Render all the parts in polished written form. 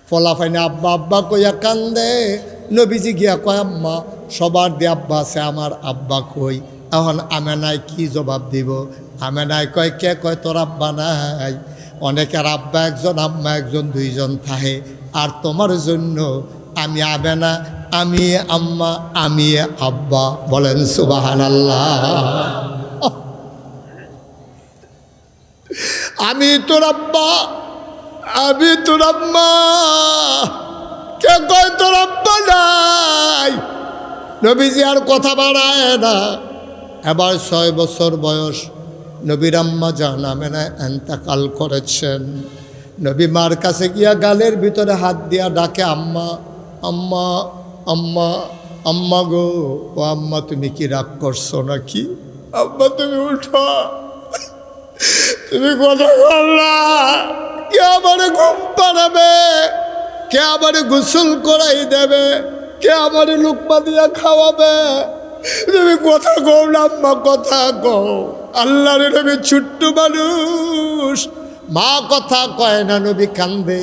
ফলাফাইনে আব্বা আব্বা কইয়া কান্দে। নবীজি গিয়া কয় আম্মা সবার দিয়ে আব্বা আছে, আমার আব্বা কই? এখন আমেনায় কি জবাব দিব? আমেনায় কয় কে কয় তোর আব্বা নাই? অনেকের আব্বা একজন আম্মা একজন দুইজন থাকে, আর তোমার জন্য আমি আমেনা, আমি আম্মা, আমি আব্বা। বলেন সুবহানাল্লাহ। আমি তোর আব্বা, আমি তোর আম্মা, কে কয় তোর আব্বা নাই? নবীজি আর কথা বাড়ায় না। এবার 6 বছর বয়স, নবীর আম্মা জান আমেনা এন্তেকাল করেছেন। নবী মার কাছে গিয়া গালের ভিতরে হাত দিয়া ডাকে আম্মা, আম্মা, আম্মা, আম্মা গো। ও আম্মা তুমি কি রাগ করছো নাকি? আম্মা তুমি উঠো, তুমি কথা বললা, কে আমারে ঘুম পাড়াবে, কে আমারে গোসল করাই দেবে, কে আমারে লুকমা দিয়া খাওয়াবে? তুমি কথা কও না আম্মা, কথা কও। আল্লাহর নবী ছোট্ট মানুষ, মা কথা কয় না, নবী কান্দে।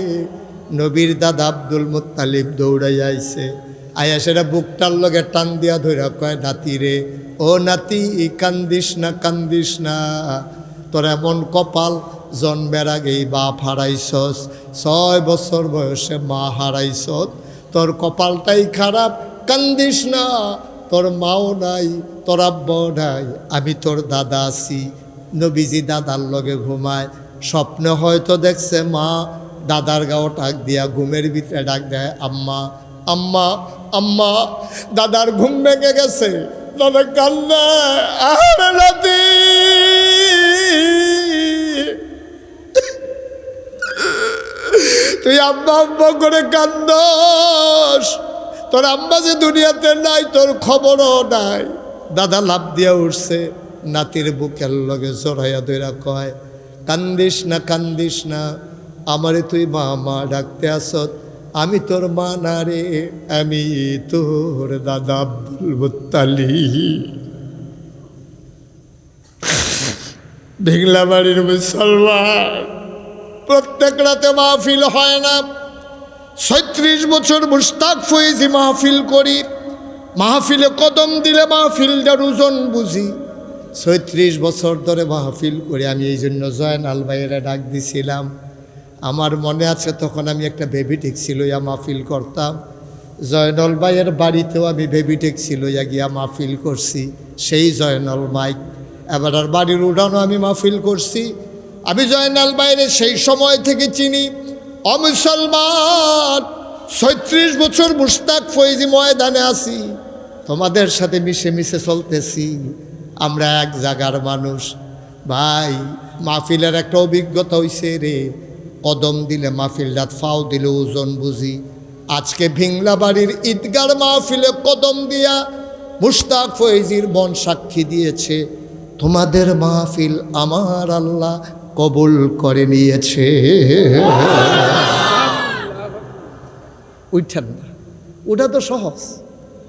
নবীর দাদা আব্দুল মুত্তালিব দৌড়াই আইছে, আয়া সেটা বুকটার লগে টান দিয়া ধইরা কয় নাতি রে, ও নাতি কান্দিস না, কান্দিস না, তোর এমন কপাল জন্মের আগেই বাপ হারাইছস, 6 বছর বয়সে মা হারাইছস, তোর কপালটাই খারাপ, কান্দিস না, তোর মাও নাই, তোর আব্বাও নাই, আমি তোর দাদা আছি। নবীজি দাদার লগে ঘুমায়, স্বপ্নে হয়তো দেখছে মা দাদার গাও টাক দিয়া ঘুমের ভিতরে ডাক দেয় আম্মা, আম্মা, আম্মা। দাদার ঘুম ভেঙে গেছে, দাদা কান্দে, আরে নাতি, তুই আম্মা আম্মা করে কান্দস, তোর আম্মা যে দুনিয়াতে নাই, তোর খবরও নাই। দাদা লাভ দিয়া উঠছে, নাতির বুকের লগে জড়াইয়া ধইরা কয় কান্দিস না, কান্দিস না, আমারে তুই মা মা ডাকতে আসত, আমি তোর মা না রে, আমি তোর দাদা আব্দুল মুত্তালিব। ভিংলাবাড়ির মুসলমান, প্রত্যেক রাতে মাহফিল হয় না। 36 বছর মুশতাক ফয়েজি মাহফিল করি, মাহফিলে কদম দিলে মাহফিলটার ওজন বুঝি। 36 বছর ধরে মাহফিল করি। আমি এই জন্য জয়নাল ভাইয়েরা ডাক দিছিলাম। আমার মনে আছে তখন আমি একটা বেবি ট্যাক্সি লইয়া মাহফিল করতাম। জয়নাল ভাইয়ের বাড়িতেও আমি বেবি ট্যাক্সি লইয়া গিয়া মাহফিল করছি, সেই জয়নাল মাইক। এবার আর বাড়ির উঠানো আমি মাহফিল করছি। আমি জয়নাল ভাইয়ের সেই সময় থেকে চিনি। অমুসলমান, 36 বছর মুশতাক ফয়েজি ময়দানে আছি, তোমাদের সাথে মিশে মিশে চলতেছি। আমরা এক জায়গার মানুষ ভাই। মাহফিলের একটা অভিজ্ঞতা হইছে রে, কদম দিলে মাহফিলটা ফাও দিলে ওজন বুঝি। আজকে ভিংলাবাড়ির ঈদগার মাহফিলে কদম দিয়া মুশতাক ফয়েজির বোন সাক্ষী দিয়েছে, তোমাদের মাহফিল আমার আল্লাহ কবুল করে নিয়েছে। উঠেন না, ওটা তো সহজ।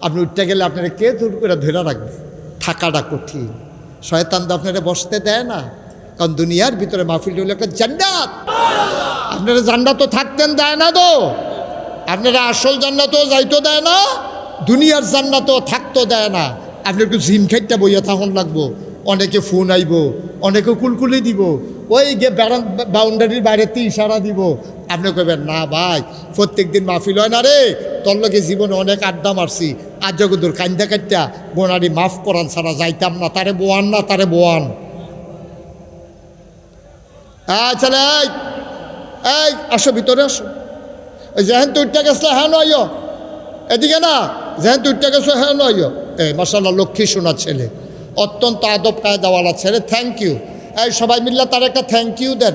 আপনি উঠতে গেলে আপনারা কে দূর করে ধরে রাখবে? থাকাটা কঠিন। শয়তান তো আপনারা বসতে দেয় না, কারণ দুনিয়ার ভিতরে মাহফিল হলো একটা জান্নাত। আপনারা জান্নাতও থাকতেন দেয় না তো, আপনারা আসল জান্নাতও যাইতো দেয় না, দুনিয়ার জান্নাতও থাকতো দেয় না। আপনি একটু জিম খাইতে বইয়া থাকুন লাগবো, অনেকে ফোন আইব, অনেকে কুলকুলি দিব, ওই গিয়ে বাউন্ডারির বাইরেতে ইশারা দিব। আপনি কইবেন না ভাই প্রত্যেক দিন মাহফিল হয় না রে, তোর লোকে জীবনে অনেক আড্ডা মারছি, আজ জগদুর কান্দা কাটটা বোনারি মাফ করান ছাড়া যাইতাম না, তারে বোয়ান না, তারে বোয়ান। আচ্ছা এই আসো ভিতরে আসো। ওই যেহেন তুইটা গেছিল হ্যাঁ নয়, এদিকে না, যেহেন তুইটা গেছো হ্যাঁ নয়। এই মাশাআল্লাহ লক্ষ্মী শোনার ছেলে, অত্যন্ত আদব কায়দাওয়ালা ছেলে। Thank you. এই সবাই মিল্লা তার একটা থ্যাংক ইউ দেন।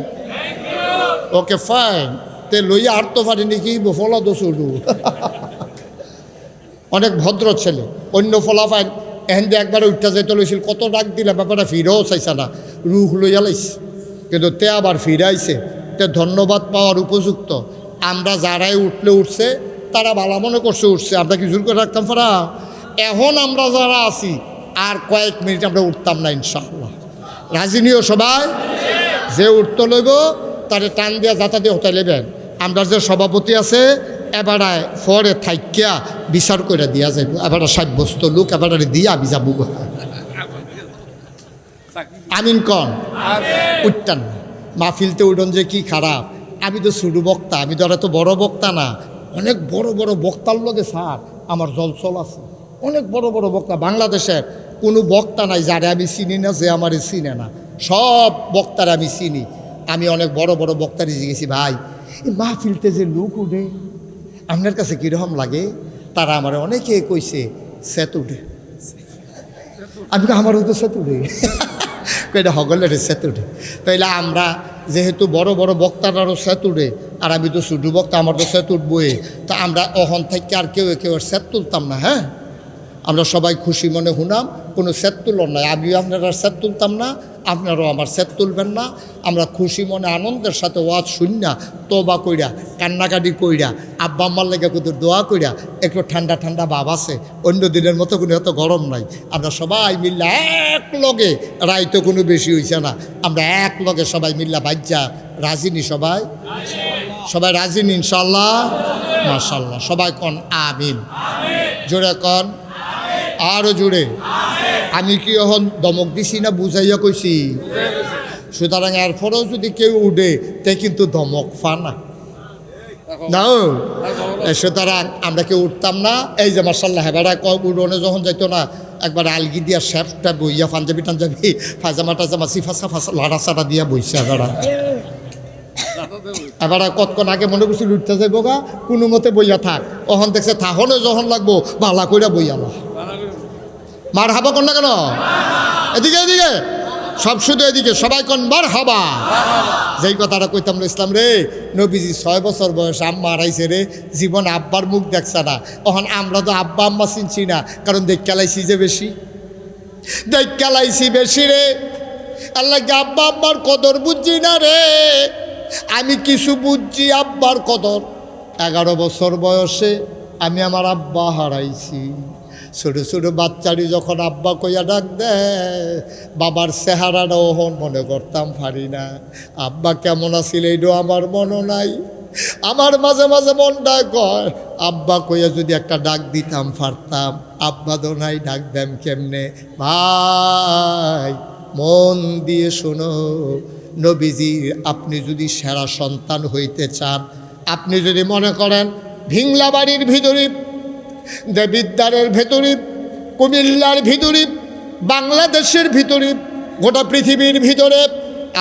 Okay fine. তে লইয়া আর তো পারিনি কি ফলা দোষ উঠু। অনেক ভদ্র ছেলে। অন্য ফলাফাইন এহেন একবারে উঠতে যাইতে লইছিল, কত ডাক দিলে ব্যাপারটা ফিরেও চাইছে না, রুখ লইয়া লাইছে। কিন্তু তে আবার ফিরাইছে, তে ধন্যবাদ পাওয়ার উপযুক্ত। আমরা যারাই উঠলে উঠছে, তারা ভালো মনে করছে উঠছে, আমরা কি জোর করে রাখতাম পারা? এখন আমরা যারা আছি আর কয়েক মিনিট আমরা উঠতাম না ইনশাআল্লাহ। রাজি নিও সবাই? যে উঠতে লইব তারে টান দিয়া যাতা দিয়ে হতে লেবেন, আমরা যে সভাপতি আছে এবারে ফরে থাইকিয়া বিচার করে দিয়া যাইব, এবারে সাব্যস্ত লোক এবারে দিয়া আমি যাবো। আমিন কন উঠতান না, মাহফিলতে উঠন যে কি খারাপ। আমি তো ছোটো বক্তা, আমি তো আর এত বড় বক্তা না। অনেক বড় বড় বক্তার লগে স্যার আমার জলচল আছে। অনেক বড় বড় বক্তা, বাংলাদেশের কোনো বক্তা নাই যারে আমি চিনি না, যে আমারে চিনে না। সব বক্তারা আমি চিনি। আমি অনেক বড় বড় বক্তারে জিজ্ঞেছি, ভাই এই মাহফিলতে যে লোক উঠে আপনার কাছে কীরকম লাগে? তারা আমার অনেকে কইছে সেত উঠে। আমি আমারও তো সেত উঠে এটা হগলের সেত উঠে। তাইলে আমরা যেহেতু বড় বড় বক্তারারও সেত উঠে, আর আমি তো ছোটো বক্তা, আমার তো সেত উঠবই। তা আমরা অহন থেকে আর কেউ সেত তুলতাম না। হ্যাঁ, আমরা সবাই খুশি মনে হুনাম, কোনো সেত তুলন নাই। আমিও আপনারা সেত তুলতাম না, আপনারাও আমার সেত তুলবেন না। আমরা খুশি মনে আনন্দের সাথে ওয়াজ শুননা, তোবা কইরা, কান্নাকাটি কইরা, আব্বা আম্মার লেগে কুতুর দোয়া কইরা, একটু ঠান্ডা ঠান্ডা ভাব আছে। অন্য দিনের মতো কোনো এত গরম নাই। আমরা সবাই মিল্লা এক লগে, রাইতো কোনো বেশি হইছে না, আমরা এক লগে সবাই মিল্লা বাজ্যা রাজিনি। সবাই সবাই রাজিনি ইনশাল্লাহ, মাশাল্লাহ। সবাই কন আমিন, জোরে কন আরও জোরে। আমি কি এখন দমক দিছি না বুঝাইয়া কইছি? সুতরাং এরপরেও যদি কেউ উঠে তে কিন্তু ধমক ফানা না। সুতরাং আমরা কেউ উঠতাম না। এই যে মার্শাল্লাহ হেবারা উড়নে যখন যাইতো না, একবার আলগি দিয়া শেফটা বইয়া পাঞ্জাবি টাঞ্জাবি পায়জামা টাজামা সিফা সাফা লাড়া চাড়া দিয়া বইছে। এবার কতক্ষণ আগে মনে করছিল উঠতে যাইব গা, কোনো মতে বইয়া থাক। ওখান দেখছে থাহনে যখন লাগবো বালা কইরা বইয়ালা। মার হাবা কন না কেন? এদিকে এদিকে সব শুধু এদিকে সবাই কন মার হাবা। যেই কথাটা কইতাম ইসলাম রে, নবীজি 6 বছর বয়স আম্মা হারাইছে রে, জীবন আব্বার মুখ দেখছে না। তখন আমরা তো আব্বা আম্মা চিনছি না, কারণ দেখালাইছি যে বেশি, দেখালাইছি বেশি রে। আল্লাহকে আব্বা আব্বার কদর বুঝছি না রে। আমি কিছু বুঝছি আব্বার কদর। 11 বছর বয়সে আমি আমার আব্বা হারাইছি। ছোটো ছোটো বাচ্চারি যখন আব্বা কইয়া ডাক দেয়, বাবার চেহারাটা ওহন মনে করতাম পারি না। আব্বা কেমন আছিল এইটাও আমার মনে নাই। আমার মাঝে মাঝে মনটা কয় আব্বা কইয়া যদি একটা ডাক দিতাম পারতাম। আব্বা তো নাই, ডাক দেম কেমনে? ভাই মন দিয়ে শোনো, নবীজি আপনি যদি সেরা সন্তান হইতে চান, আপনি যদি মনে করেন ভিংলাবাড়ির ভিতরে, দেবিদ্বারের ভেতরে, কুমিল্লার ভিতরে, বাংলাদেশের ভিতরে, গোটা পৃথিবীর ভিতরে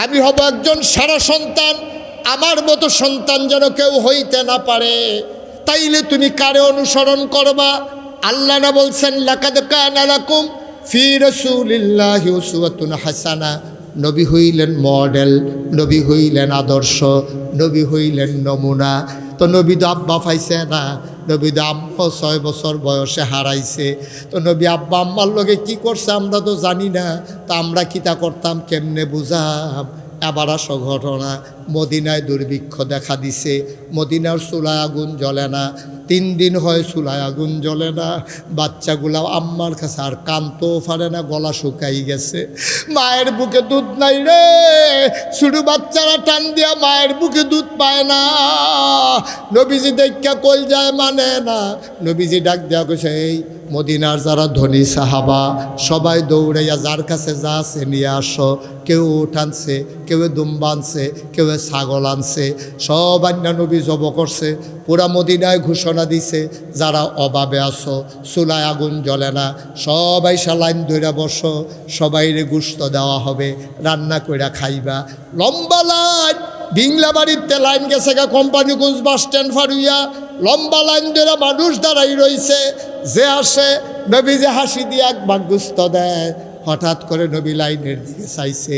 আমি হব একজন সেরা সন্তান, আমার মতো সন্তান যেন কেউ হইতে না পারে, তাইলে তুমি কারে অনুসরণ করবা? আল্লাহ না বলছেন লাকাদ কানা লাকুম ফি রাসূলিল্লাহি উসওয়াতুন হাসানা। নবী হইলেন মডেল, নবী হইলেন আদর্শ, নবী হইলেন নমুনা। তো নবী তো আব্বা পাইছে না, নবী তো আব্বা 6 বছর বয়সে হারাইছে। তো নবী আব্বা আম্মার লগে কি করছে আমরা তো জানি না। তো আমরা কিতা করতাম কেমনে বুঝাম? এবার আসো ঘটনা। মদিনায় দুর্ভিক্ষ দেখা দিছে, মদিনার চুলায় আগুন জ্বলে না। 3 দিন হয় চুলায় আগুন জ্বলে না। বাচ্চাগুলা আম্মার কাছে আর কানতেও পারে না, গলা শুকাই গেছে। মায়ের বুকে দুধ নাই রে, শুধু বাচ্চারা টান দিয়া মায়ের বুকে দুধ পায় না। নবীজি দেখা কই যায় মানে না। নবীজি ডাক দেওয়া কইছে, এই মদিনার যারা ধনী সাহাবা সবাই দৌড়াইয়া যার কাছে যা আছে নিয়ে আসো। কেউ উট আনছে, কেউ দুম্বা আনছে, কেউ ছাগল আনছে, সব আন্না নবী জব করছে। পুরা মদিনায় ঘোষণা দিছে, যারা অভাবে আসো, চুলায় আগুন জ্বলে না, সবাই লাইন ধরে বসো, সবাইরে গুস্ত দেওয়া হবে, রান্না কইরা খাইবা। লম্বা লাইন, বিংলা বাড়িতে লাইন গেছে গা কোম্পানিগঞ্জ বাস স্ট্যান্ড ফারুইয়া, লম্বা লাইন ধরে মানুষ দাঁড়াই রইছে। যে আসে নবী যে হাসি দিয়ে একবার গুস্ত দেয়। হঠাৎ করে নবী লাইনের দিকে চাইছে,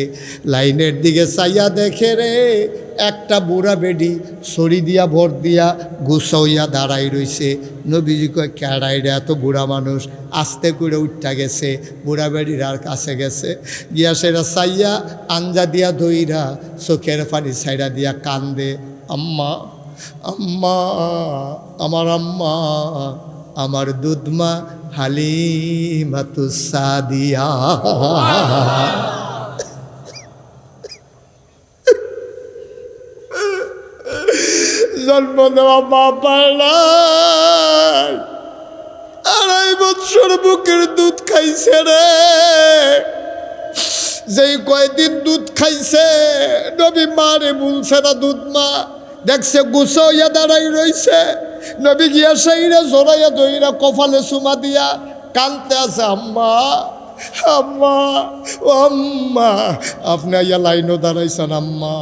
লাইনের দিকে চাইয়া দেখে রে একটা বুড়া বেডি ছড়ি দিয়া ভর দিয়া গুছাইয়া দাঁড়াই রইছে। নবীজি কয় কেড়াই রে, এত বুড়া মানুষ। আস্তে করে উঠটা গেছে, বুড়া বেডির আর কাছে গেছে, গিয়া সেরা চাইয়া আঞ্জা দিয়া ধইরা চোখের পানি ছাইড়া দিয়া কান্দে, আম্মা আম্মা, আমার আম্মা, আমার দুধমা হালিমাতুস সাদিয়া। জন্ম দেওয়া মা পায় নাই, 2.5 বছর বুকের দুধ খাইছে রে। যেই কয়দিন দুধ খাইছে নবী মারে বলছে না দুধ মা, দেখছে গুছো হইয়া দাঁড়াই রইছে। নবী গিয়া সেইরা জোরাইয়া দইরা কপালে চুমা দিয়া কানতে আছে, আম্মা আম্মা ও আম্মা। আপনি ইয়া লাইনও দাঁড়াইছেন আম্মা।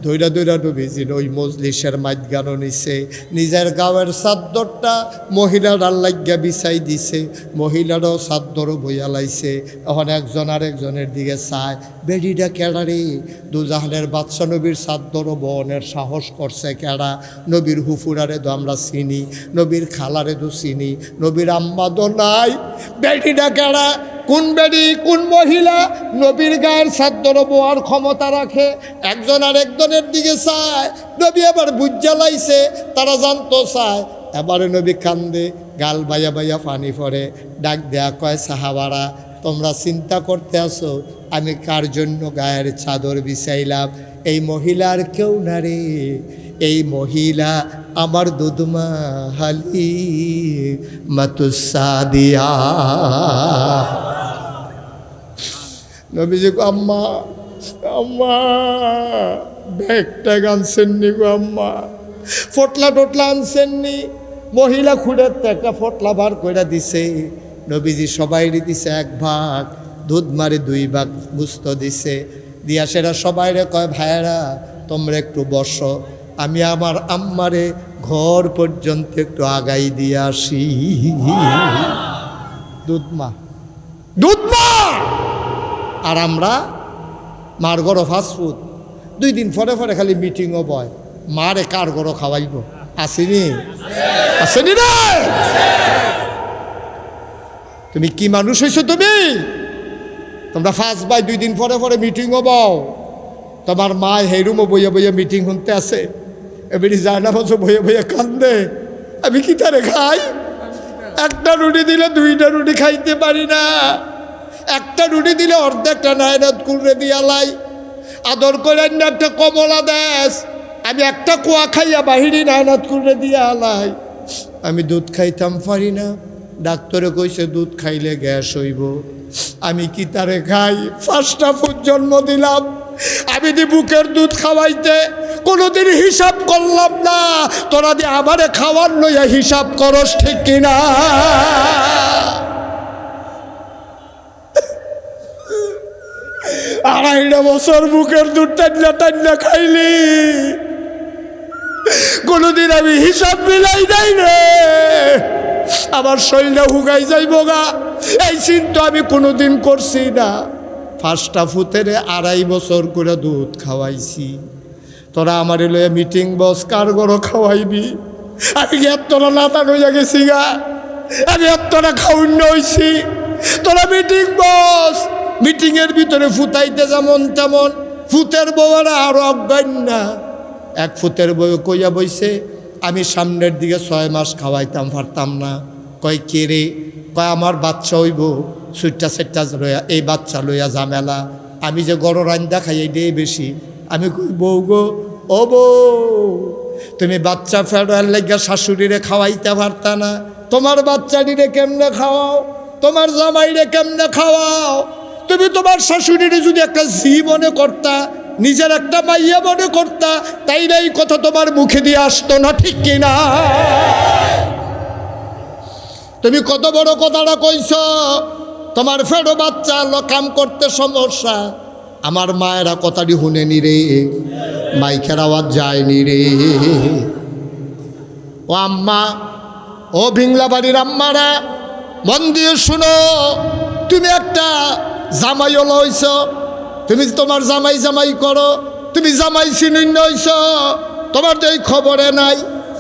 দইরা দইরা নবীজির ওই মজলিসের মাঝখানো নিছে, নিজের গাঁয়ের চাদরটা মহিলার লাগিয়া বিছাই দিছে, মহিলারও চাদরও বইয়া লাইছে। এখন একজন আরেকজনের দিকে চায়, বেডিটা কেড়ারে, দুজাহানের বাদশা নবীর চাদরও বহনের সাহস করছে কেড়া? নবীর হুফুরারে তো আমরা চিনি, নবীর খালারে তো চিনি, নবীর আম্মা তো নাই, বেডিটা কেড়া? কোন বেডি কোন মহিলা নবীর গায়ের চাদর বোয়ার ক্ষমতা রাখে? একজন আরেকজনের দিকে চায়, নবী আবার বুঝা লাইছে, তারা জানতো চায়। এবারে নবী কান্দে, গাল বাইয়া বাইয়া পানি পড়ে, ডাক দেয়া কয়, সাহাবারা তোমরা চিন্তা করতে আসো আমি কার জন্য গায়ের চাদর বিছাইলাম? এই মহিলার কেউ না রে, এই মহিলা আমার দুধমা হালি মাতুসাদিয়া। নবীজি আম্মা আম্মা ব্যাগটা আনছেননি গো আম্মা, ফটলা টটলা আনছেননি? মহিলা খুঁড়ের তো একটা ফটলা বার করে দিছে। নবীজি সবাই দিছে 1 ভাগ, দুধ মারে 2 ভাগ গুস্ত দিছে, দিয়া সেরা সবাইরে কয়, ভাইয়েরা তোমরা একটু বসো, আমি আমার আম্মারে ঘর পর্যন্ত একটু আগাই দিয়ে আসি। দুধমা দুধমা। আর আমরা মার গড় ফাস্টফুড, 2 দিন পরে পরে খালি মিটিংও বয়, মারে কার গড় খাওয়াইব? আসেনি আসেনি রে? তুমি কি মানুষ হয়েছো তুমি? তোমরা ফার্স্ট বাই 2 দিন পরে পরে মিটিংও বও, তোমার মা হেরুমও বইয়া বইয়া মিটিং শুনতে আসে, এবারে যায় না বছর বইয়া বইয়া কান্দে, আমি কি তারে খাই? একটা রুটি দিলে 2টা রুটি খাইতে পারি না, একটা রুটি দিলে অর্ধেকটা নায়নাত কুড়ে দিয়া লাই, আদর করে একটা কমলা দেশ, আমি একটা কুয়া খাইয়া বাহিরি নায়নাত কুড়ে দিয়া লাই। আমি দুধ খাইতাম পারি না, ডাক্তারে কইছে দুধ খাইলে গ্যাস হইব, আমি কি তারে খাই? 5টা ফুট জন্ম দিলাম, আমি দি বুকের দুধ খাওয়াইতে কোনোদিন হিসাব করলাম না, তোরা দিয়ে আমারে খাওয়ার লইয়া হিসাব করস, ঠিক কিনা? 2.5 বছর বুকের দুধ টান্না টান্না খাইলি, কোনোদিন আমি হিসাব মিলাই নাই রে, আমার শরীরটা হুগাই যাইব গা, এই চিন্তা আমি কোনোদিন করছি না। 5টা ফুতের 2.5 বছর করে দুধ খাওয়াইছি, তোরা আমার লইয়া মিটিং বস, কার গড় খাওয়াইবি? আমি এতটা নাতা হইয়া গেছি গা, আমি এতটা খাউন্য হইছি, তোরা মিটিং বস, মিটিংয়ের ভিতরে ফুটাইতে যেমন তেমন, ফুতের বউরা আরো অজ্ঞান না। 1 ফুতের বউ কইয়া বইছে, আমি সামনের দিকে 6 মাস খাওয়াইতাম পারতাম না। কয় কে রে? কয় আমার বাচ্চা হইব, সুইটটা সেটটা লইয়া, এই বাচ্চা লইয়া ঝামেলা, আমি যে গড় রান্দা খাই এইটাই বেশি। আমি কই বউ গো, ও বউ তুমি বাচ্চা ফেরার লাগিয়া শাশুড়িরে খাওয়াইতে পারতা না? তোমার বাচ্চাটিরে কেমনে খাওয়াও, তোমার জামাইরে কেমনে খাওয়াও? তুমি তোমার শাশুড়িরে যদি একটা জি মনে করতা, নিজের একটা মাইয়া মনে করতা, তাইলে এই কথা তোমার মুখে দিয়ে আসতো না, ঠিক কিনা? তুমি কত বড় কথাটা কইছ, তোমার ফেরো বাচ্চা কাম করতে সমস্যা। আমার মায়েরা কথাটি শুনেনি রে, মাইকের আওয়াজ যায়নি রে। ও আম্মা, ও ভিংলা বাড়ির আম্মারা, মন দিয়ে শুনো, তুমি একটা জামাই হইছ, তুমি তোমার জামাই জামাই করো, তুমি জামাই চিহ্ন হইছ, তোমার তো এই খবরে নাই।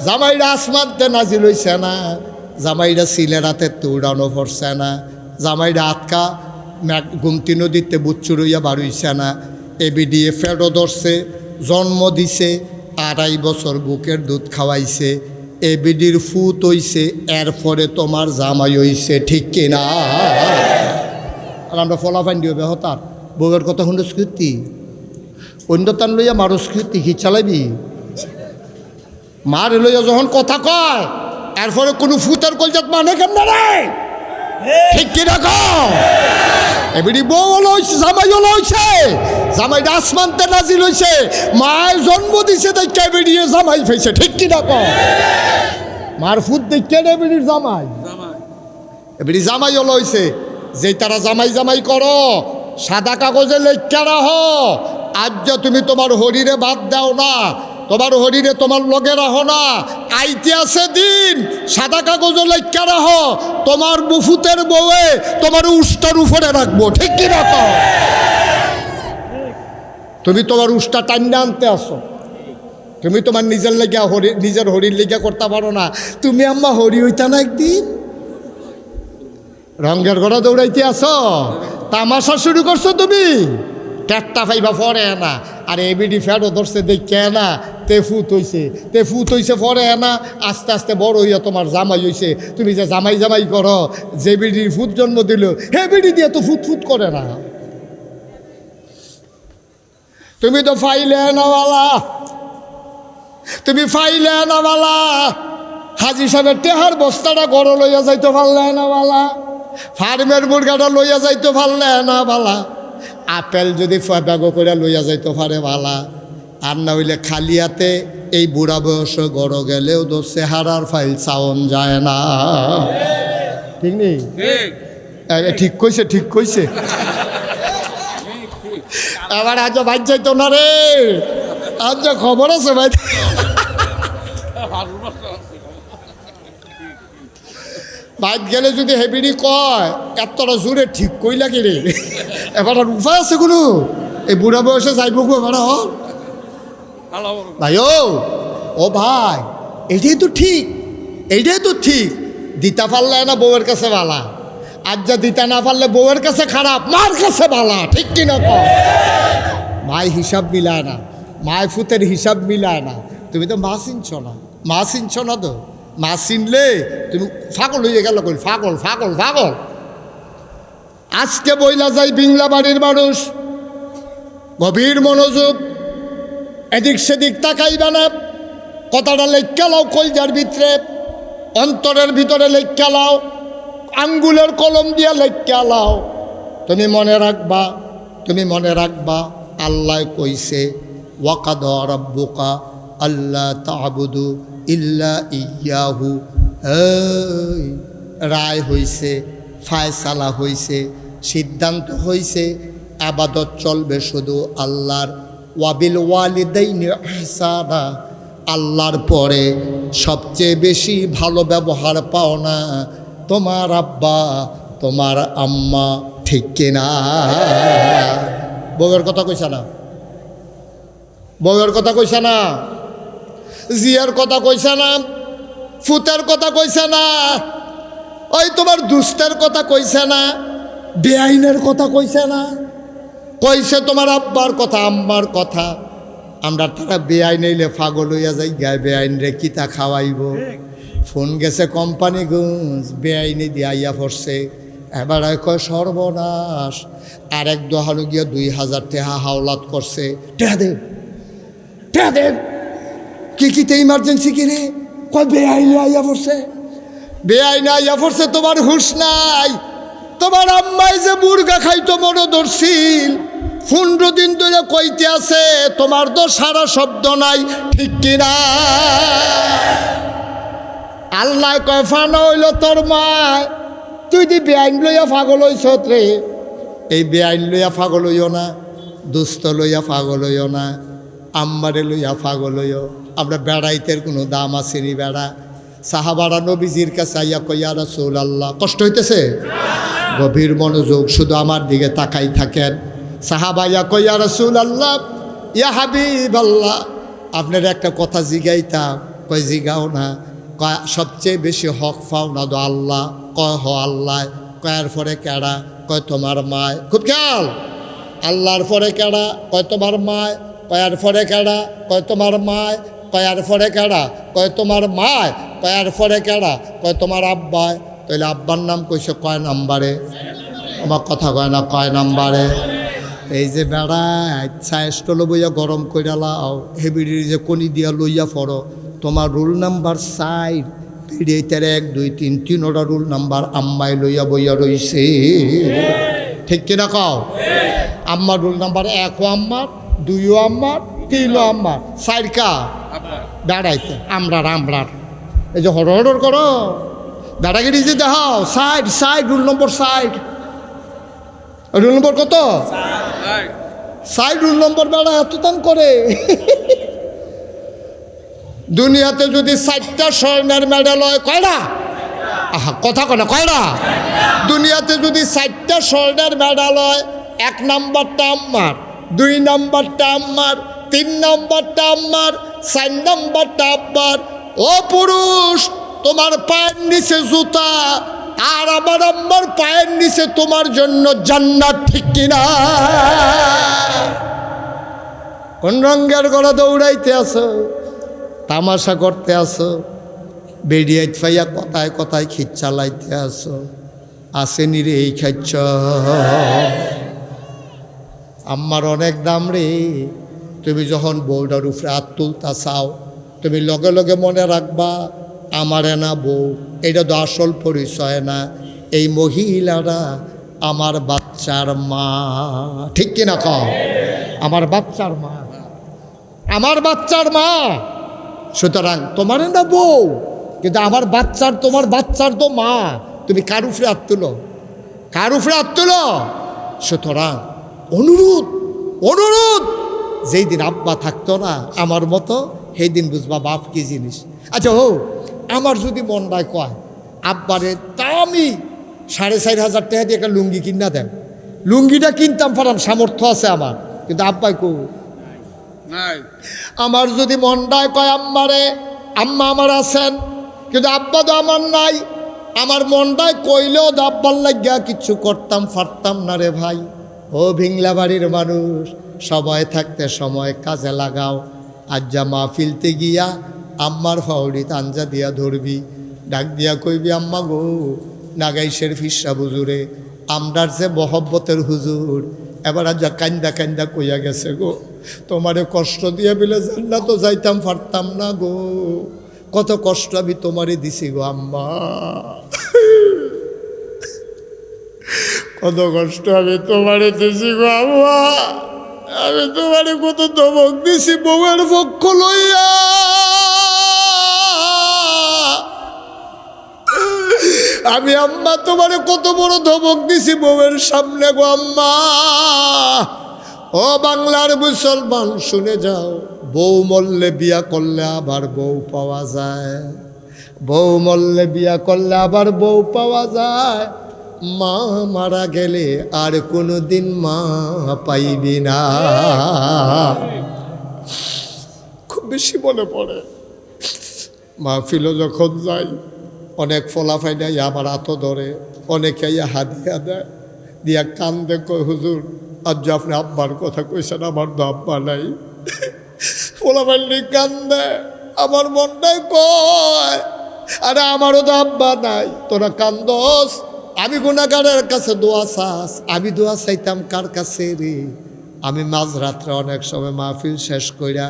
জামাইরা আসমানতে নাজিল হইছে না, জামাইরা সিলেরাতে তো উড়ানো পড়ছে না, জামাইরা আটকা গুমতি নদীতে বুচ্চুর হইয়া বাড়ইছে না, এবিডিএ ফেরো ধরছে, জন্ম দিছে, 2.5 বছর বুকের দুধ খাওয়াইছে, এবিডির ফুত হইছে, এরপরে তোমার জামাই হইছে, ঠিক কিনা? আর আমরা ফলাফাইন দিও বেহতার বউয়ের কথা শুনে স্কৃতি অন্য তান লইয়া মারো স্কৃতি কি চালাবি? মারে লইয়া যখন কথা কয় এরপরে কোনো ফুতের কলজাত মানে কেমন রে ঠিক কি রাখো এবিডি বউ লইছে জামাইও লইছে জামাইটা আসমানতে নাজিল হইছে মায়ের জন্ম দিছে দেখে এবিডি জামাই ফেছে ঠিক কি রাখো মার ফুত দেখে এবিডির জামাই এবিডি জামাইও লইছে যে তারা জামাই জামাই করো সাদা কাগজে লেখা রাখো আজ যে তুমি তোমার হরিরে বাদ দাও না তোমার হরিরে তোমার লগে রাখো না আইতে আছে দিন সাদা কাগজে লেখা রাখো তোমার বুফুতের বউয়ে তোমার উষ্টার উপরে রাখবো ঠিক কি রাখো তুমি তোমার উষ্টা টান্ডা আনতে আসো তুমি তোমার নিজের লেগা হরি নিজের হরির লেগা করতে পারো না তুমি আম্মা হরি হইতা না একদিন রঙের ঘোড়া দৌড়াইতে আসো তামাশা শুরু করছো তুমি ট্যাটটা ফাইবা পরে না আর এবিডি ফ্যাটও ধরছে দেখে না তে ফুত হইছে পরে না আস্তে আস্তে বড় হইয়া তোমার জামাই হইছে তুমি যে জামাই জামাই করো যে বিডির ফুট জন্ম দিল হে বিডি দিয়ে তো ফুট করে না তুমি তো ফাইলে নাওয়ালা তুমি ফাইলে নাওয়ালা হাজি সাহেবের টেহার বস্তাটা গড় লইয়া যাইতে পারলে নাওয়ালা ফার্মের মুরগাটা লইয়া যাইতে পারলে না বালা আপেল যদি ব্যাগ করে লইয়া যাইতে পারে বালা আর না হইলে খালিয়াতে এই বুড়া বয়স গড় গেলেও তো চেহারার ফাইল চাওন যায় না ঠিক নেই ঠিক কইছে এবার আজ ভাই যাইতো না রে আজ খবর আছে ভাই বাইক গেলে যদি হেবিডি কয় এতটা জোরে ঠিক কইলা কি রে এবার আর উপায় আছে কোনো এই বুড়া বয়সে যাইব গো এবার ভাই ও ভাই এইটাই তো ঠিক দিতা পারলে না বউয়ের কাছে বালা আজ যা দিতা না পারলে বউয়ের কাছে খারাপ মার কাছে বালা ঠিক কি না মায় হিসাব মিলায় না মায় ফুতের হিসাব মিলায় না তুমি তো মা চিনছ না তো মা চিনলে তুমি ফাগল হয়ে গেল কই ফাগল আজকে বইলা যাই বিংলা বাড়ির মানুষ গভীর মনোযোগ এদিক সেদিক তাকাইবা না কথাটা লেখা লাও কলজার ভিতরে অন্তরের ভিতরে লেখা লাও আঙ্গুলের কলম দিয়া লেখা লাও তুমি মনে রাখবা আল্লাহ কইছে ওয়াকাদা রাব্বুকা আল্লাহ তা'বুদু ইল্লা ইয়াহু রায় হইছে ফায়সালা হইছে সিদ্ধান্ত হইছে আবাদত চলবে শুধু আল্লাহর ওয়াবিল ওয়ালিদাইনি ইহসানা আল্লাহর পরে সবচেয়ে বেশি ভালো ব্যবহার পাও না তোমার আব্বা তোমার আম্মা ঠিক কিনা বউয়ের কথা কইছা না জিয়ার কথা কইছে না ফুতের কথা কইছে না ওই তোমার দুস্তের কথা কইছে না বেআইনের কথা কইছে না কইছে তোমার আব্বার কথা আম্মার কথা আমরা তারা বেআইন হইলে পাগল হইয়া যাই গায়ে বেআইন রে কিতা খাওয়াইব ফোন গেছে কোম্পানিগঞ্জ বেআইনি দিয়ে আইয়া পড়ছে এবার কয় সর্বনাশ আর এক দোহানো গিয়া 2000 টাকা হাওলাত করছে টেহা দেব কিতে ইমার্জেন্সি কিনে কয় বেআইনে আইয়া পড়ছে তোমার হুশ নাই তোমার আম্মাই যে মুরগা খাইতো মনে ধরছিল 15 দিন ধরে কইতে আছে তোমার তো সারা শব্দ নাই ঠিক কিনা আল্লাহ কয় ফানা হইল তোর মায় তুই দি বেআইন লইয়া পাগল হইছ রে এই বেআইন লইয়া পাগল হইও না দুস্থ লইয়া পাগল হইও না আম্মারে লইয়া পাগল হইও আমরা বেড়াইতের কোনো দাম আছে নি বেড়া সাহাবারা নবীজির কাছে আইয়া কইয়া রাসূলুল্লাহ কষ্ট হইতেছে গভীর মনোযোগ শুধু আমার দিকে তাকাই থাকেন সাহাবাইয়া কইয়া রাসূলুল্লাহ ইয়া হাবিবাল্লাহ আপনার একটা কথা জিগাইতাম কয় জিগাও না কয় সবচেয়ে বেশি হক পাও না তো আল্লাহ কয় আল্লাহ কয়ার পরে কেডা কয় তোমার মায় খুব খেয়াল আল্লাহর পরে কেডা কয় তোমার মায় কয়ার পরে কেডা কয় তোমার মায় কয়ার পরে কেডা কয় তোমার মায় কয়ার পরে কেডা কয় তোমার আব্বায় তাহলে আব্বার নাম কইছে কয় নাম্বারে আমার কথা কয় না কয় নাম্বারে এই যে বেড়া ইচ্ছা স্টল বইয়া গরম কইরা লাও হেবিড়ির যে কনি দিয়া লইয়া পড়ো তোমার রুল নাম্বার 4 পিড়িতের 1 2 3 3টা রুল নাম্বার আম্মাই লইয়া বইয়া রইছে। ঠিক কিনা কও? আম্মার রুল নাম্বার 1ও আম্মার, 2ও আম্মার, 3ও আম্মার, 4 কা দাঁড়াইতে আমরার। এই যে হড় করো দাঁড়াগিরি যে দেখাও, 60 রুল নম্বর 60। রুল নম্বর কত? 60 রুল নম্বর বেড়া এত দাম করে। দুনিয়াতে যদি 4টা স্বর্ণের মেডেল হয়, কয়টা? আহা কথা কয় না, কয়টা? দুনিয়াতে যদি 4টা স্বর্ণের মেডেল হয়, 1 নাম্বারটা আম্মার, 2 নাম্বারটা আম্মার, 3 নাম্বারটা আম্মার, 4 নাম্বারটা আব্বার। ও পুরুষ, তোমার পায়ের নিচে জুতা, আর আমার আম্মার পায়ের নিচে তোমার জন্য জান্নাত। ঠিক কিনা? কোন রঙের গলা দৌড়াইতে আসো, তামাশা করতে আসো, বেরিয়াইত ফাইয়া কথায় কথায় খিচ চালাইতে আসো, আসেনি রে এই খাচ্ছ। আম্মার অনেক দাম রে। তুমি যখন বউটার উপরে হাত তুলতা চাও, তুমি লগে লগে মনে রাখবা আমারে না বউ, এটা তো আসল পরিচয় না। এই মহিলারা আমার বাচ্চার মা। ঠিক কিনা কও? আমার বাচ্চার মা, আমার বাচ্চার মা। সুতরাং তোমার না বউ, কিন্তু আমার বাচ্চার, তোমার বাচ্চার তো মা। তুমি কার উপরে হাত তুলো? কার উপরে হাত তুলো? সুতরাং অনুরোধ, যেই দিন আব্বা থাকতো না আমার মতো, সেই দিন বুঝবা বাপ কি জিনিস। আচ্ছা আমার যদি মনটায় কয় আব্বারে দামি 4,500 টাকা দিয়ে একটা লুঙ্গি কিনা দেন, লুঙ্গিটা কিনতাম পারাম, সামর্থ্য আছে আমার, কিন্তু আব্বাই কো নাই। আমার যদি মনটায় কয় আম্মারে, আম্মা আমার আছেন কিন্তু আব্বা তো আমার নাই, আমার মনটায় কইলেও তো আব্বার লাগিয়া কিচ্ছু করতাম পারতাম না রে ভাই। ও ভিংলা বাড়ির মানুষ, সময় থাকতে সময় কাজে লাগাও। আজ যা মাহফিলতে গিয়া আম্মার ফাউড়ি তাঞ্জা দিয়া ধরবি, ডাক দিয়া কইবি আম্মা গো, নাগাইশের ফিসা বুজুরে আমরার যে মহব্বতের হুজুর এবার আজ যা কান্দা কান্দা কইয়া গেছে গো, তোমারে কষ্ট দিয়ে বিলে জান্নাত যাইতাম পারতাম না গো, কত কষ্ট আমি তোমারে দিছি গো আম্মা, কত কষ্ট আমি তোমারে দিছি গো আম্মা, আমি তোমারে কত ধমক দিছি বউয়ের পক্ষ লইয়া, আমি আম্মা তোমারে কত বড় ধমক দিছি বউয়ের সামনে গো আম্মা। ও বাংলার মুসলমান শুনে যাও, বউ মরলে বিয়া করলে আবার বউ পাওয়া যায়, বউ মরলে বিয়া করলে আবার বউ পাওয়া যায়, মা মারা গেলে আর কোনোদিন মা পাইবি না। খুব বেশি মনে পড়ে মাহফিলও যখন যাই, অনেক ফলাফাই নাই আমার হাতও ধরে, অনেকে হাদিয়া দেয়, দিয়া কান্দে কয় হুজুর আজ যে আপনি আব্বার কথা কইছেন, আমার তো আব্বা নাই। ফলাফাই নেই কান্দে, আমার মনটাই কয় আরে আমারও তো আব্বা নাই, তোরা কান্দস, আমি গুনাহগারের কাছে দোয়া চাস, আমি দোয়া চাইতাম কার কাছে রে? আমি মাঝরাত্রে অনেক সময় মাহফিল শেষ কইরা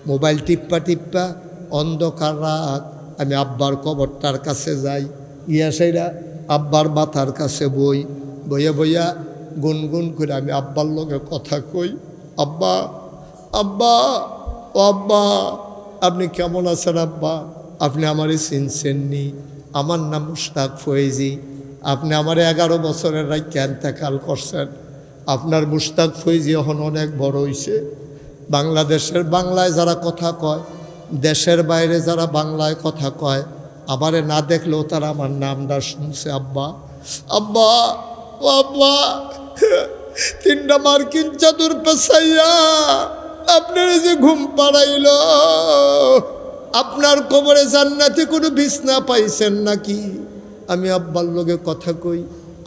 মোবাইল টিপ্পা অন্ধকার রাত আমি আব্বার কবরটার কাছে যাই, ইয়া সেইরা আব্বার মাথার কাছে বইয়া বইয়া গুনগুন করে আমি আব্বার লগে কথা কই, আব্বা আব্বা ও আব্বা আপনি কেমন আছেন আব্বা? আপনি আমারে চিনছেননি? আমার নাম মুশতাক ফয়েজি, আপনি আমার 11 বছরের রাইখা ইন্তেকাল করছেন, আপনার মুশতাক ফয়েজি এখন অনেক বড় হইছে, বাংলাদেশের বাংলায় যারা কথা কয়, দেশের বাইরে যারা বাংলায় কথা কয়, আমারে না দেখলেও তারা আমার নামটা শুনছে আব্বা আব্বা ও আব্বা। 3টা মার্কিন চাদর পেছাইয়া আপনার যে ঘুম পাড়াইল, আপনার কবরে জান্নাতে কোনো বিছনা পাইছেন নাকি? আমি আব্বার লগে কথা কই,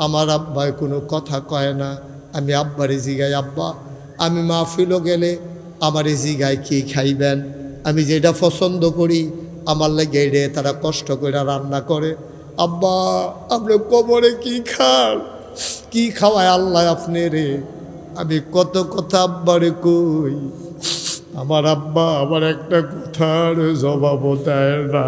আমার আব্বায় কোনো কথা কয় না। আমি আব্বারে জিগাই আব্বা আমি মাহফিলও গেলে আমারে জিগায় কি খাইবেন, আমি যেটা পছন্দ করি আমার লাগে রে তারা কষ্ট করে রান্না করে, আব্বা আপনি কবরে কি খান, কি খাওয়ায় আল্লাহ আপনি রে? আমি কত কথা আব্বারে কই, আমার আব্বা আমার একটা কথার জবাব দেয় না।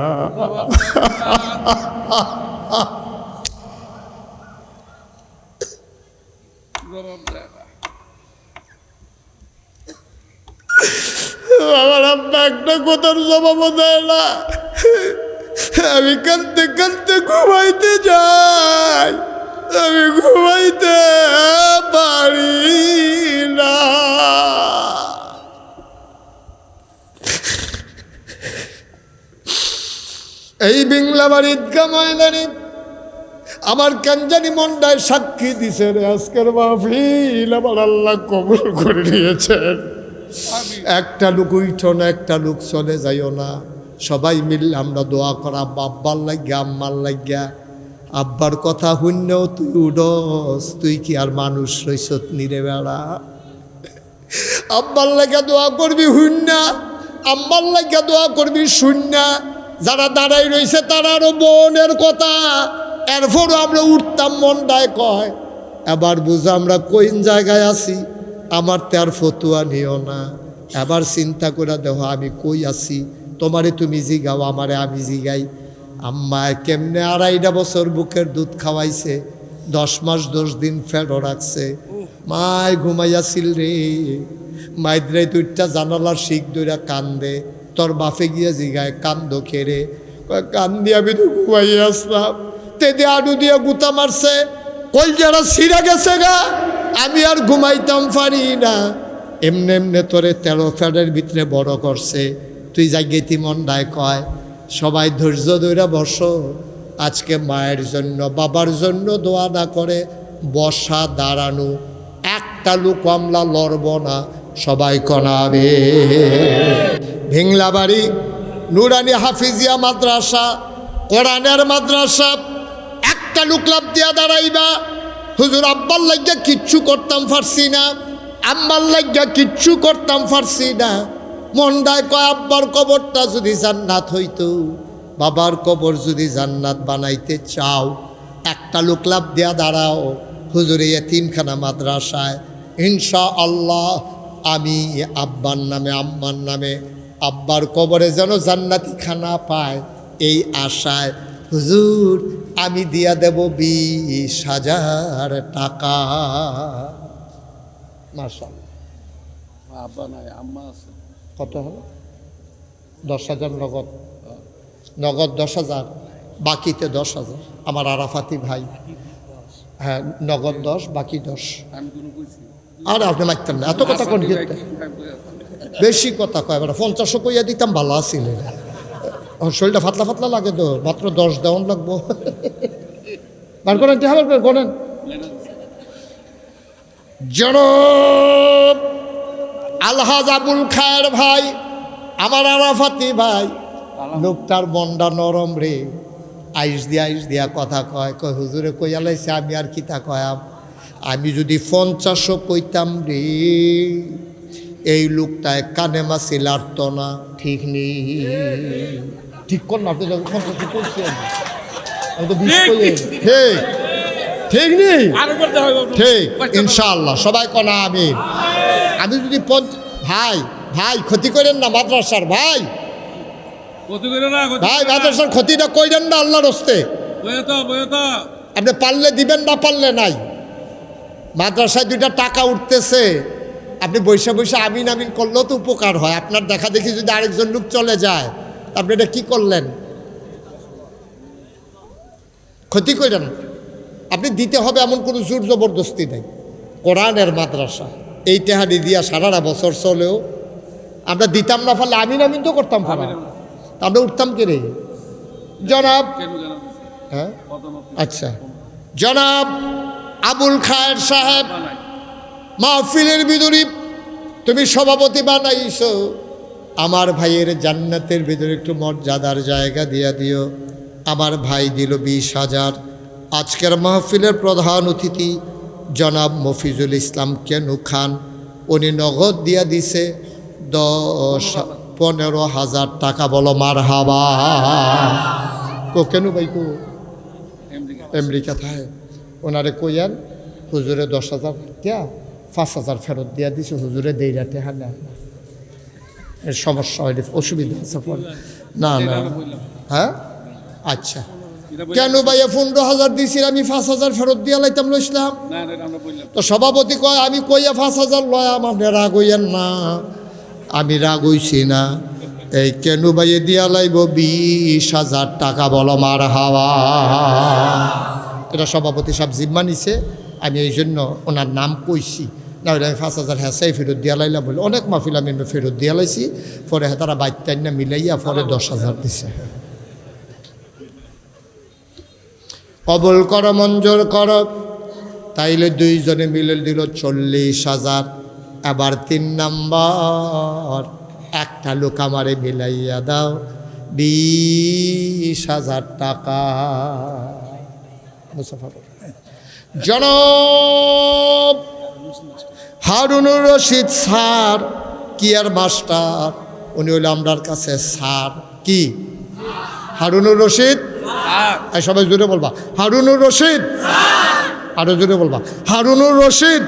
আমার আব্বা একটা কথার জবাব দেয় না। আমি কাঁদতে কাঁদতে ঘুমাইতে যাই, আমি ঘুমাইতে পারি না। এই বিংলাবাড়ি ঈদগাহ ময়দানে আমার কাঞ্জানি মন্ডায় সাক্ষী দিছে রে, আজকের মাহফিল আমার আল্লাহ কবুল করে নিয়েছেন। একটা লোক উঠো না, একটা লোক চলে যাইও না, সবাই মিললে আমরা দোয়া করা। আব্বার লাগিয়া আম্মার লাগিয়া, আব্বার কথা শূন্যও তুই উডস, তুই কি আর মানুষ রইছত নিরে বেড়া। আব্বার লাগিয়া দোয়া করবি শূন্য, আম্মার লাগিয়া দোয়া করবি শূন্য। যারা দাঁড়াই রয়েছে তারারও বোনের কথা, এরপরও আমরা উঠতাম মনটায় কয়। এবার বুঝো আমরা কোন জায়গায় আছি, আমার তো আর ফতুয়া নিও না। এবার চিন্তা করে দেখো আমি কই আছি, তোমারে তুমি জিগাও, আমারে আমি জিগাই। আম্মায় কেমনে 2.5 বছর বুকের দুধ খাওয়াইছে, 10 মাস 10 দিন ফেরো রাখছে। মায় ঘুমাইয়াছিল রে, মাইদ্রাই দুইটা জানালার শিখ দইরা কান্দে। তোর বাপে গিয়ে জিগায় কান্দ খেরে, কান্দি আমি তো ঘুমাইয়া আসলাম। তেদে আডু দিয়ে গুতা মারছে, কই যারা ছিঁড়া গেছে গা, আমি আর ঘুমাইতাম পারি না। এমনে এমনে তোরে 13 ফেডের ভিতরে বড় করছে, তুই জাগেতি মন্ডায় কয়। সবাই ধৈর্য ধইরা বসো। আজকে মায়ের জন্য বাবার জন্য দোয়া না করে বসা দাঁড়ানো একটা লোক আমরা লড়ব না, সবাই কনাবে। ভিংলাবাড়ি নুরানি হাফিজিয়া মাদ্রাসা, কোরআনের মাদ্রাসা, একটা লোক লাভ দিয়া দাঁড়াইবা। হুজুর আব্বার লাগিয়া কিচ্ছু করতাম পারছি না, আম্মার লাগিয়া কিচ্ছু করতাম পারছি না। মন্ডায় কয় আব্বার কবরটা যদি জান্নাত হইতো, বাবার কবর যদি জান্নাত বানাইতে চাও, একটা লোক লাভ দিয়া দাঁড়াও। হুজুরে এতিমখানা মাদ্রাসায় ইনশাআল্লাহ আমি আব্বার নামে আম্মার নামে আব্বার কবরে যেন জান্নাতি খানা পায়, এই আশায় হুজুর আমি দিয়া দেব 20,000 টাকা। মাশাআল্লাহ। আব্বা নাই, আম্মা আছে। কত হলো? 10,000 নগদ, নগদ 10,000, বাকিতে 10,000। আমার আরাফাতি ভাই, হ্যাঁ নগদ 10, বাকি 10। আমি কোনো কইছি আর আপনি মারতেন না, এত কথা কোন বেশি কথা কয়। এবার 50 কইয়া দিতাম, ভালো আছিল। শরীরটা ফাতলা ফাতলা লাগে তো, মাত্র 10 দেওয়ান লাগবো। বার করেন, টেহাবার করে করেন। জনাব আলহাজ আবুল খায়ের ভাই, আমার আরাফাতি ভাই, লোকটার মনটা নরম রে। আইস দিয়া কথা কয়। কয় হুজুরে কইয়া লাইছে, আমি আর কিতা কয়াম। আমি যদি 50 কইতাম রে, এই লোকটায় কানে মাছি লাড়ত না। ঠিক নেই, ঠিক কর না। আপনি 50 কইছেন, আমি তো 20 কই। ঠিক ঠিক নেই, ঠিক ইনশাআল্লাহ। সবাই কনা আমি। আমি যদি ভাই ভাই ক্ষতি করেন না মাদ্রাসার, ভাই ভাই মাদ্রাসার ক্ষতিটা কইরেন না আল্লাহর হস্তে। আপনি পারলে দিবেন, না পারলে নাই। মাদ্রাসায় 2টা টাকা উঠতেছে, আপনি বৈশা বৈশা আমিন আমিন করলেও তো উপকার হয়। আপনার দেখা দেখি যদি আরেকজন লোক চলে যায়, আপনি এটা কি করলেন? ক্ষতি করেন। আপনি দিতে হবে এমন কোনো জোর জবরদস্তি নেই। কোরআনের মাদ্রাসা এই টেহারি দিয়া সারা বছর চলেও আমরা দিতাম না, ফলে আমিন আমিন তো করতাম পারা, আমরা উঠতাম কে রে? জনাব, হ্যাঁ আচ্ছা, জনাব আবুল খায়ের সাহেব মাহফিলের ভিতরে তুমি সভাপতি বানাইছো। আমার ভাইয়ের জান্নাতের ভিতরে একটু মর্যাদার জায়গা দিয়া দিও। আমার ভাই দিল 20,000। আজকের মাহফিলের প্রধান অতিথি জনাব মফিজুল ইসলাম কেনু খান, উনি নগদ দিয়া দিছে 15,000 টাকা। বলো মারহাবা। কো কেনু ভাই কো? আমেরিকা থাকে। ওনারে কইয়ান হুজুরে 10,000 টিয়া 5,000 ফেরত দিয়া দিছে। হুজুরে দেইরাতে হানা এর সমস্যা হইলে অসুবিধা আছে পরে না না হ্যাঁ আচ্ছা কেন ভাইয়া 15,000 দিয়েছি আমি 5,000 ফেরত দিয়া লাইতাম লইছিলাম তো সভাপতি কয় আমি কইয়া 5,000 লয় আমার রাগ হইয়েন না আমি রাগ হইছি না এই কেন ভাইয়ে দিয়া লাইব 20,000 টাকা বলো মার হাওয়া এটা সভাপতি সাহেব জিম্মা নিছে আমি এই জন্য ওনার নাম কইছি না হলে আমি 5,000 হ্যাঁ ফেরত দিয়া লাইলাম বলে অনেক মাহফিল আমি ফেরত দিয়া লাইছি পরে তারা বাইতাই না মিলাইয়া পরে 10,000 দিছে কবুল করো মঞ্জুর করো তাইলে দুইজনে মিলে দিল 40,000 আবার 3 নম্বর একটা লোক আমারে মিলাইয়া দাও 20,000 টাকা জনাব হারুনুর রশিদ স্যার কি আর মাস্টার উনি হইল আমরার কাছে স্যার কি হারুনুর রশিদ সবাই জোরে বলবা হারুনুর রশিদ আরো জোরে বলবা হারুনুর রশিদ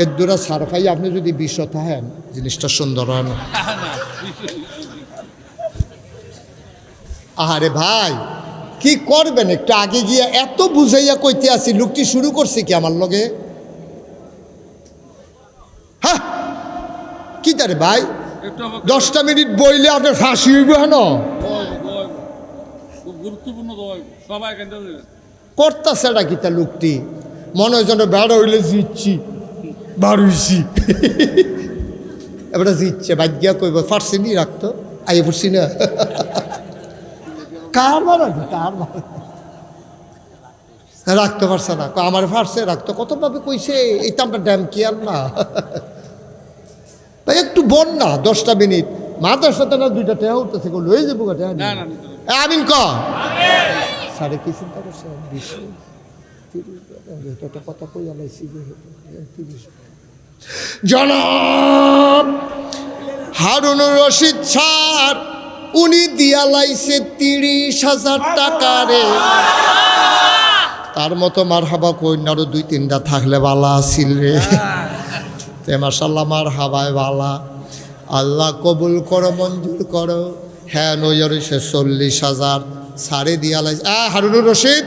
এর দুরা সার খাই আপনি যদি 20 থাকেন জিনিসটা সুন্দর হয় না আরে ভাই কি করবেন একটু আগে গিয়া এত বুঝাইয়া কইতে আসি লোকটি শুরু করছে কি আমার লগে হ্যাঁ কি তারে ভাই 10টা মিনিট বইলে আপনার ফাঁসি হইব হেন করতেছে না কি তা লোকটি মনে হয় যেন বেড়া হইলে জিতছি বাড়ুইছি এবার জিতছে বাদ কইব ফার্সি নি রাখতো আইয়ে ফুটছি না কার মারা কার মারা রাখতে পারছে না আমার ফার্সে রাখতো কতভাবে কইছে এইটা আমরা ড্যাম কি আর না ভাই একটু বল না 10টা মিনিট মাথার সাথে না 2টা টেয়া উঠতেছে লয়ে যাবো আমিন ক সাড়ে কি চিন্তা করছে 20 কথা কই আলাইছি জনাব হারুনুর রশিদ স্যার উনি দিয়া লাইছে 30,000 টাকা রে তার মতো মারহাবা কইনারও 2-3টা থাকলে বালা আছিল রে তে মাশাআল্লাহ মারহাবায় বালা আল্লাহ কবুল করো মঞ্জুর করো হ্যাঁ নইয়ার 40,000 সাড়ে দিয়া লাইছে হারুনুর রশিদ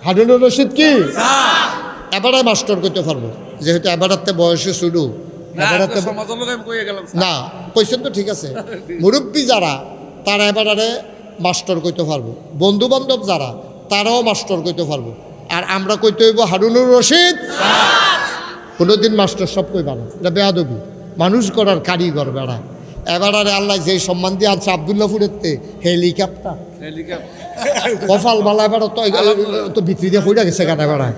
হারুনুর রশিদ কি এবারে মাস্টার করতে পারবো যেহেতু এবারাতে বয়সে শুরু না কইছেন তো ঠিক আছে মুরব্বী যারা তারা এবারে মাস্টার কইতে পারবো বন্ধু বান্ধব যারা তারাও মাস্টার কইতে পারবো আর আমরা কইতে হইব হারুনুর রশিদ কোনোদিন মাস্টার সব কইবা না এটা বেয়াদবি মানুষ করার কারিগর বেড়া এবারে আল্লাহ যে সম্মান দিয়ে আনছে আবদুল্লাপুরেতে হেলিকপ্টার কপাল বালা এবার তো ভিতরি দিয়ে কইরা গেছে গাটা বেড়া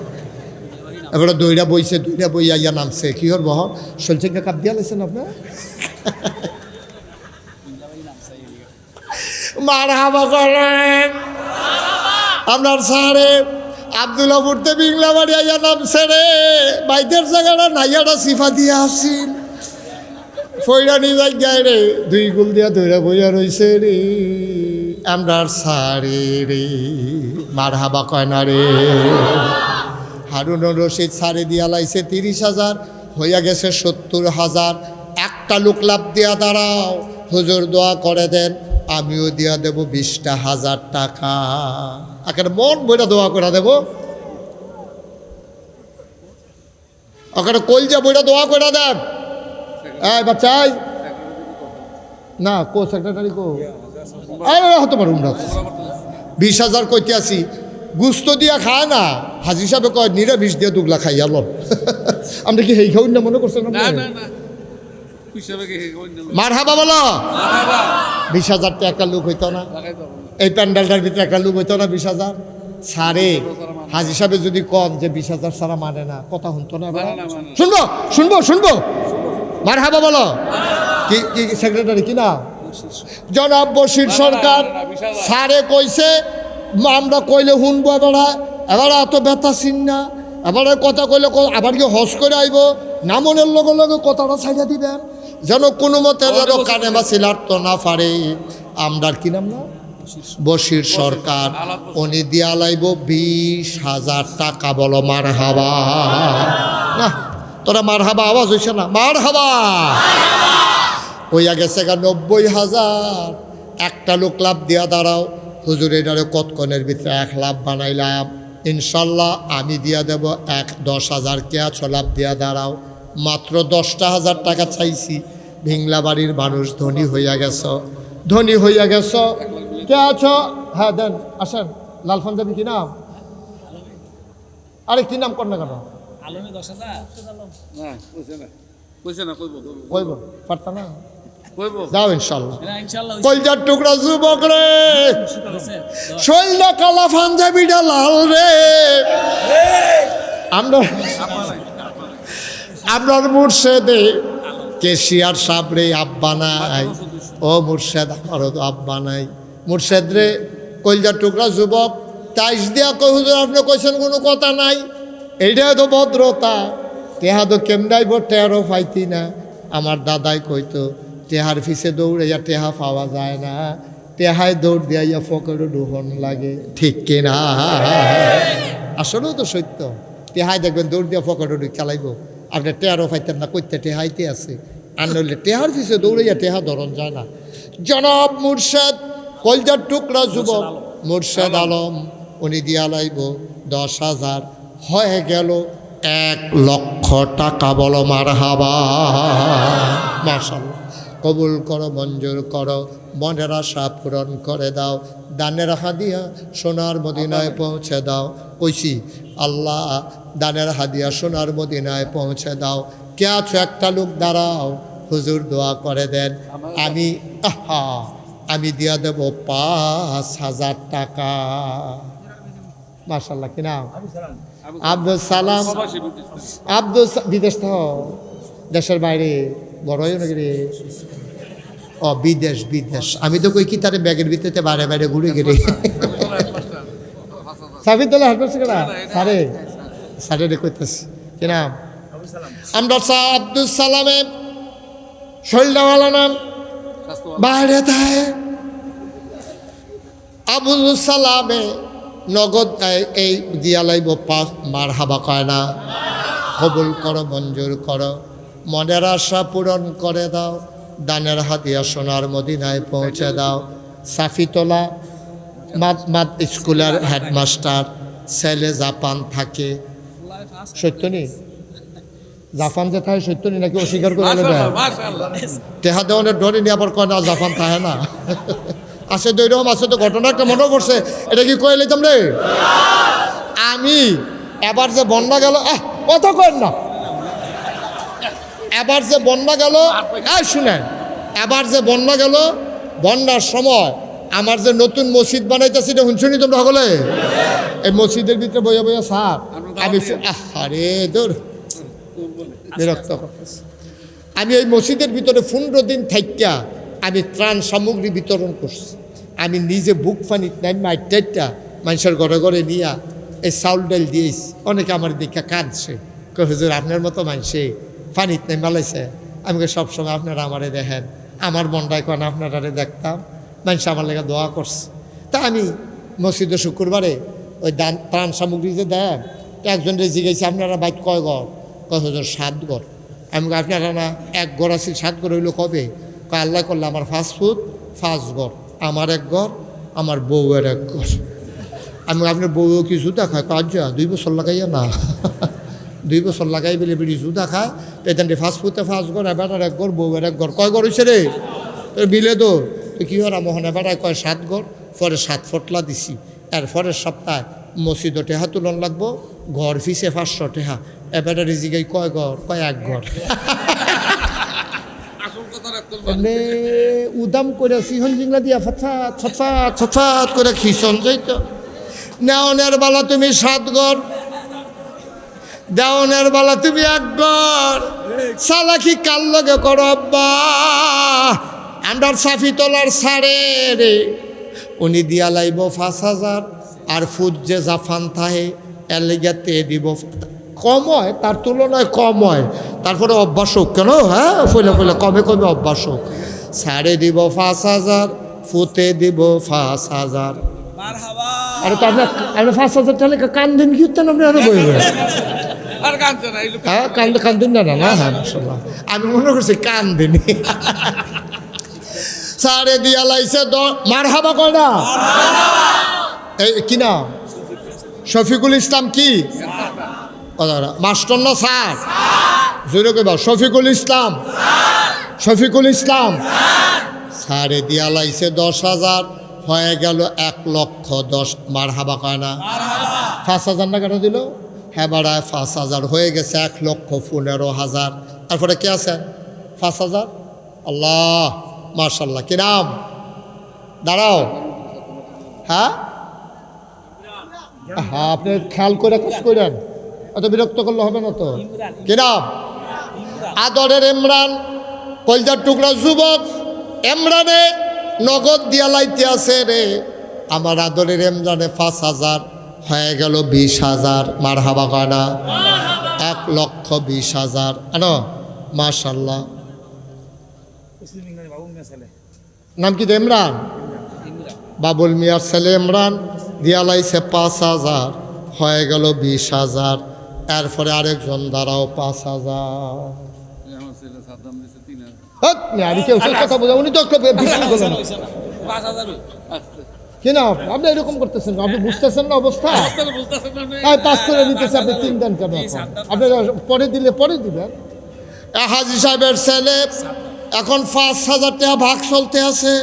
এবারে দইরা বইছে দইরা বইয়া ইয়া নামছে কি হর বহর শৈলচেঙ্গা কাপ দিয়া লেছেন আপনার মারহাবা করেন আপনার সারে আবদুল্লাপুরতে বিংলা বাড়ি আইয়া নামছে রে বাইদের জায়গাটা নাইয়াটা সিফা দিয়া আসিল ফৈরানি জায়গায় রে 2 গুল দিয়া দইরা বইয়া রইছে রে আমরার সারে রে মারহাবা কয় না রে হারুনুর রশিদ সারে দিয়া লাইছে 30,000 হইয়া গেছে 70,000 একটা লোক লাভ দিয়া দাঁড়াও হুজুর দোয়া করে দেন আমিও দিয়া দেব 20,000 টাকা আকার মন বইটা দোয়া করে দেব আকার কলজা বইটা দোয়া করে দেন বাচ্চাই না কো সেক্রেটারি কো আরে হতে পারুন না 20,000 কইতে আসি গুস্ত দিয়া খায় না হাজি সাহেব কয় নিরামিষ দিয়ে দুগলা খাইয়া ল আমরা কি হেই খাউন না মনে করছেন মারহাবা বলো 20,000 টাকা লোক হইতো না এই প্যান্ডেলটার ভিতরে একটা লোক হইতো না 20,000 সারে হাজি সাহেব যদি কম যে 20,000 সারা মানে না কথা শুনতো না শুনবো শুনবো শুনবো মারহাবা বলো কি কি সেক্রেটারি কি না জনাব বশির সরকার সারে কইছে আমরা কইলে শুনবো এবারে এত ব্যথা চিন না এবারে কথা কইলে আবার কি হজ করে আইব না মনের লগে লগে কথাটা ছাইয়া দিবেন যেন কোনো মতে যেন কানে মাছিলার তো না পারে আমরা কি নাম না বশির সরকার উনি দিয়া লাইব 20,000 টাকা বলো মারহাবা না তোরা মারহাবা আওয়াজ হইছে না মারহাবা হইয়া গেছে 90,000। একটা লোক লাভ দিয়া দাঁড়াও, হুজুর এটারে কতক্ষণের ভিতরে 1 লাখ বানাইলাম, ইনশাল্লাহ আমি দিয়া দেব 10,000। কে আছো লাভ দিয়া দাঁড়াও। মাত্র 10,000 টাকা চাইছি। ভিংলা বাড়ির মানুষ ধনী হইয়া গেছ, ধনী হইয়া গেছ। কে আছো? হ্যাঁ দেন, আসেন। লাল পাঞ্জাবি কি নাম? আরে কি নাম কর না কেন? আলমে 10,000 না কইছে না কইব পারতা না? কইব যাও ইনশাল্লাহ। না ইনশাআল্লাহ কলজার টুকরা যুবক রে, হইছে শৈলটা কালা পাঞ্জাবিটা লাল রে। আপনার মুর্শেদে কেশিয়ার সাহেব রে আব্বা নাই। ও মুর্শেদ, আমারও তো আব্বা নাই। মুর্শেদ রে কলজার টুকরা যুবক, 23 দিয়া কই হুজুর আপনি কইছেন কোনো কথা নাই। এইটাই তো ভদ্রতা। টেহা তো কেমনাইব, টেহারও পাইতি না। আমার দাদাই কইতো টেহার ফিসে দৌড়াইয়া টেহা পাওয়া যায় না, টেহায় দৌড় দিয়া ফকরে ডুহন লাগে। ঠিক কিনা? আসলেও তো সত্য। টেহায় দেখবেন দৌড় দিয়া ফকরে খেলাইব, আপনি টেহারও পাইতেন না, কইতে টেহাইতে আছে। আর নইলে টেহার ফিসে দৌড়াইয়া টেহা ধরন যায় না। জনাব মুর্শেদ কলজার টুকরা যুবক মুর্শেদ আলম, উনি দিয়া লাইব 10,000। হয়ে গেল 1 লক্ষ টাকা। বলো মারহাবা। মাশাআল্লাহ। কবুল করো, মঞ্জুর করো, মনের আশা পূরণ করে দাও। দানের হাদিয়া সোনার মদিনায় পৌঁছে দাও। কইছি আল্লাহ দানের হাদিয়া সোনার মদিনায় পৌঁছে দাও। কে আছো? একটা লোক দাঁড়াও, হুজুর দোয়া করে দেন। আমি দিয়া দেব 5,000 টাকা। মাশাআল্লাহ। কি নাম? আব্দুল সালাম। বিদেশ তো, দেশের বাইরে বড় হয়ে নাকি রে? ও বিদেশ। আমি তো কই কি তারে ব্যাগের ভিতরে বাইরে বাইরে ঘুরে গেলে সাবিদুল্লাহ হাসপাতাল কেনা সারে রে কইতেছি। কি নাম? আমরা আব্দুল সালামে শৈলওয়ালা নাম বাইরে থাকে। আবুল সালামে নগদ এই দিয়া লাইব 5। মার হাবা কয় না? কবুল করো, মঞ্জুর করো, মনের আশা পূরণ করে দাও। দানের হাতিয়া সোনার মদিনায় পৌঁছে দাও। সাফিতলা মাদ স্কুলের হেডমাস্টার, ছেলে জাপান থাকে। সত্যনি জাপান যে থাকে সত্যনি নাকি অস্বীকার করে দেয়? টেহা দেওয়ানের ডরে নিয়ে আবার কয় না জাপান থাকে না। আছে তো এরকম আছে তো। ঘটনা একটা মনে পড়ছে, এটা কি কয়ে লইতাম রে? আমি এবার যে বন্যা গেল, কথা কয়েন না। এবার যে বন্যা গেল, শুনেন, এবার যে বন্যা গেল, বন্যার সময় আমার যে নতুন মসজিদ বানাইতেছি এটা শুনছনি তোমরা সকলে? এই মসজিদের ভিতরে বইয়া বইয়া সার আমি আরে দূর বিরক্ত করতেছি। আমি এই মসজিদের ভিতরে 15 দিন থাইকা আমি ত্রাণ সামগ্রী বিতরণ করছি। আমি নিজে বুক পানি নাই মাইটা মানুষের ঘরে ঘরে নিয়া এই চাউল ডাল দিয়েছি। অনেকে আমার দেখা কাঁদছে, হুজুর আপনার মতো মানুষে পানিত নাই মালাইছে। আমি সবসময় আপনারা আমারে দেখেন, আমার মনটাই কোন আপনারা দেখতাম। মানুষ আমার লেগে দোয়া করছে। তা আমি মসজিদে শুক্রবারে ওই দান ত্রাণ সামগ্রী যে দেন, একজনের জিজ্ঞাসা আপনারা বাইক কয় ঘর? কয় হুজুর 7 ঘর। আমি আপনারা না 1 ঘর আছে, 7 ঘর হইলো কবে? কয় আল্লাহ করলে আমার 5 ফুট 5 ঘর, আমার 1 ঘর, আমার বউয়ের 1 ঘর। আমি আপনার বউও কি জুতা খায়? কাজ 2 বছর লাগাইয়া না 2 বছর লাগাই বলে বেড়ি জুতা খায়। এখান 5 ফুটে 5 ঘর, এবার 1 ঘর, বউয়ের 1 ঘর। কয় ঘর হয়েছে রে? বিলে তো কি হর মোহন এবারায় কয় 7 ঘর। পরে 7 ফটলা দিছি। এরপরের সপ্তাহে মসজিদও টেহা তুলন লাগবো, ঘর ফিসে 500 টেহা। এবারে রিজিগাই কয় ঘর? কয় 1 ঘর। উদাম করে সিহন জিংলা দিয়া ফৎফাত করে খিসন যাইত। নেওনের বেলা তুমি 7 ঘর, দেওনের বেলা তুমি 1 ঘর। সালাকি কাল লগে করো আব্বা। আন্ডার সাফি তোলার সারে রে উনি দিয়া লাইব 5,000। আর ফুট যে জাফান থাহে এর লেগাতে দিব কম হয়, তার তুলনায় কম হয়। তারপরে অভ্যাস হোক কেন? হ্যাঁ ফলে কমে কমে অভ্যাস হোক। সারে দিব 5,000, ফুটে দিব 5,000। আরে তো আপনার 5,000 টাকা কান্দিন কিতেন আপনি? আরো বইবেন হ্যাঁ কান্দুন না না। হ্যাঁ মাশাআল্লাহ, আমি মনে করছি কান্দিনি। সারে দিয়া লাইছে মারহাবা কয় না এই কি নাম শফিকুল ইসলাম কি মাস্টার না স্যার জোরে কইবা শফিকুল ইসলাম শফিকুল ইসলাম সারে দিয়া লাইছে 10,000 হয়ে গেল 1,10,000 মারহাবা কয় না 5,000 না কেন দিল হ্যাঁ বাড়ায় 5,000 হয়ে গেছে 1,15,000 তারপরে কে আছে 5,000 আল্লাহ মাশাল্লাহ কি নাম দাঁড়াও হ্যাঁ হ্যাঁ আপনি খেয়াল করে কাজ করেন অত বিরক্ত করলে হবে না তো কি নাম আদরের ইমরান কলজার টুকরা যুবক ইমরানে নগদ দিয়া লাইতে আছে রে আমার আদরের ইমরানে 5,000 হয়ে গেল 20,000 মারহাবা কানা 1,20,000 আনো মাশাল্লাহ নাম কি ইমরান বাবুল মিয়ার ছেলে ইমরান দিয়া লাইছে 5,000 হয়ে গেল 20,000 এরপরে আরেকজন দাঁড়াও 5,000 আমার ছেলে সাদ্দাম দিছে 3,000 কথা বোঝা উনি তো একটা বেশি বলেন 5,000 কি না আপনি এরকম করতেছেন আপনি বুঝতেছেন না অবস্থা বুঝতেছেন না হ্যাঁ পাস করে নিতেছে আপনি 3 দেন কেন আপনি পরে দিলে পরে দিবেন হাজি সাহেবের ছেলে এখন 5,000 টাকা ভাগ চলতে আছে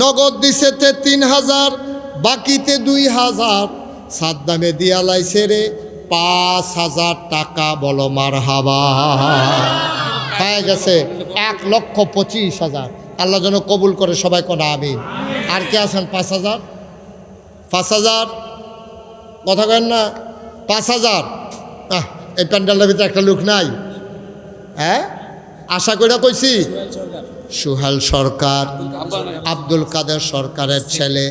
নগদ দিছে 3,000 বাকিতে 2,000 সাদ্দামে দিয়া লাইছে রে 5,000 টাকা বলো মারহাবা হয়ে গেছে 1,25,000 আল্লাহ যেন কবুল করে সবাই কোন আমিন আর কে আছেন 5,000 5,000 কথা কেন না 5,000 এই প্যান্ডেলের ভিতরে একটা লোক নাই হ্যাঁ আশা করে কইছি সুহেল সরকার আব্দুল কাদের সরকারের ছেলে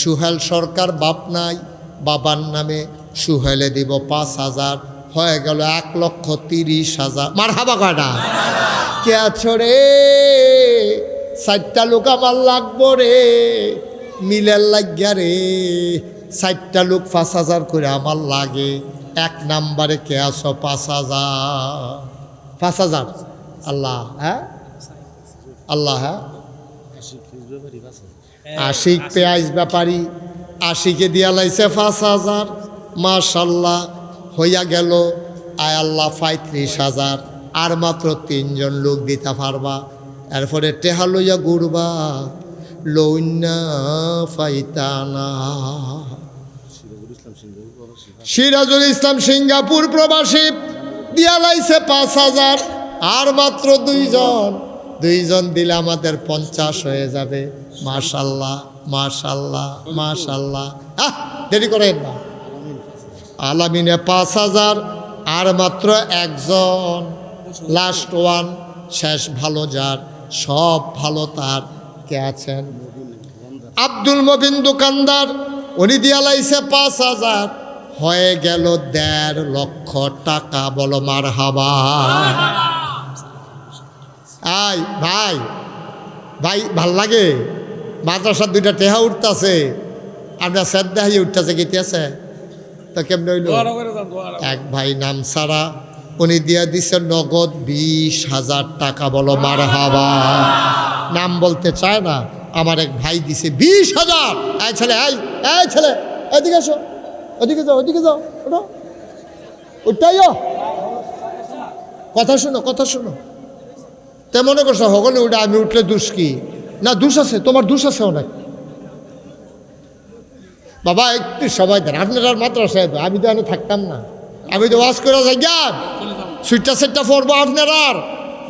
সুহেল সরকার বাপ নাই বাবার নামে সুহেলে দিব 5,000 হয়ে গেল 1,30,000 মারহাবা কয়টা কে আছো রে 4টা লোক আমার লাগবো রে মিলের লাগিয়া রে 4টা লোক 5,000 করে আমার লাগে 1 নাম্বারে কে আছো 5,000 আল্লাহ হ্যাঁ আল্লাহ হ্যাঁ আশিক পেঁয়াজ ব্যাপারী আশিকে দিয়া লাইছে 5,000 মাশাল্লাহ হইয়া গেল আয় আল্লাহ 35,000 আর মাত্র 3 জন লোক দিতে পারবা এরপরে টেহা লইয়া ঘুরবা লইনা ফাইতানা সিরাজুল ইসলাম সিঙ্গাপুর প্রবাসী দিয়া লাইছে 5,000 আর মাত্র 2 জন দিলে আমাদের 50 হয়ে যাবে মাশাল্লাহ মাশাল্লাহ মাশাল্লাহ দেরি করেন না আলামিনে 5,000 আর মাত্র 1 জন লাস্ট ওয়ান শেষ ভালো যার সব ভালো তার কে আছেন আব্দুল মবিন দোকানদার উনি দিয়া লাইছে 5,000 হয়ে গেল 1.5 লক্ষ টাকা বলো মারহাবা আই ভাই ভাই ভাল লাগে মাদ্রাসার 2টা টেহা উঠতেছে আপনার শ্রদ্ধা উঠতেছে গেতেছে তো কেমন হইল এক ভাই নাম সারা উনি দিয়া দিছে নগদ 20,000 টাকা বলো মারহাবা নাম বলতে চায় না আমার এক ভাই দিছে 20,000 এই ছেলে এই ছেলে এদিকে আসো ওদিকে যাও ওঠো উঠাইও কথা শোনো তে মনে করছো হগলে উঠে আমি উঠলে দোষ কি না দোষ আছে তোমার দোষ আছে অনেক বাবা একটু সবাই দেন আপনার মাদ্রাসায় আমি তো এখানে থাকতাম না আমি তো ওয়াজ করে যাই জ্ঞান সুইটটা পড়বো আপনার আর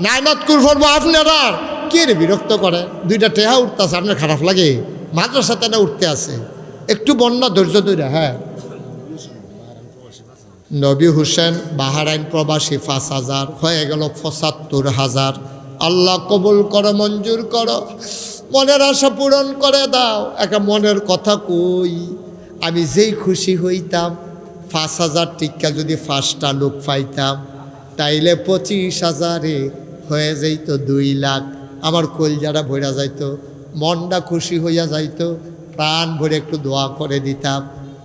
নাইমাতকুর পড়বো আপনার আর কে রে বিরক্ত করে 2টা টেহা উঠতেছে আপনার খারাপ লাগে মাদ্রাসাতে না উঠতে আছে একটু বন্যা ধৈর্য ধরে হ্যাঁ নবী হোসেন বাহারাইন প্রবাসী 5,000 হয়ে গেল 75,000 আল্লাহ কবুল করো মঞ্জুর করো মনের আশা পূরণ করে দাও একটা মনের কথা কই আমি যেই খুশি হইতাম 5,000 টিকা যদি 5টা লোক পাইতাম তাইলে 25,000-এ হয়ে যাইত 2 লাখ আমার কলজারা ভরা যাইতো মনটা খুশি হইয়া যাইতো প্রাণ ভরে একটু দোয়া করে দিতাম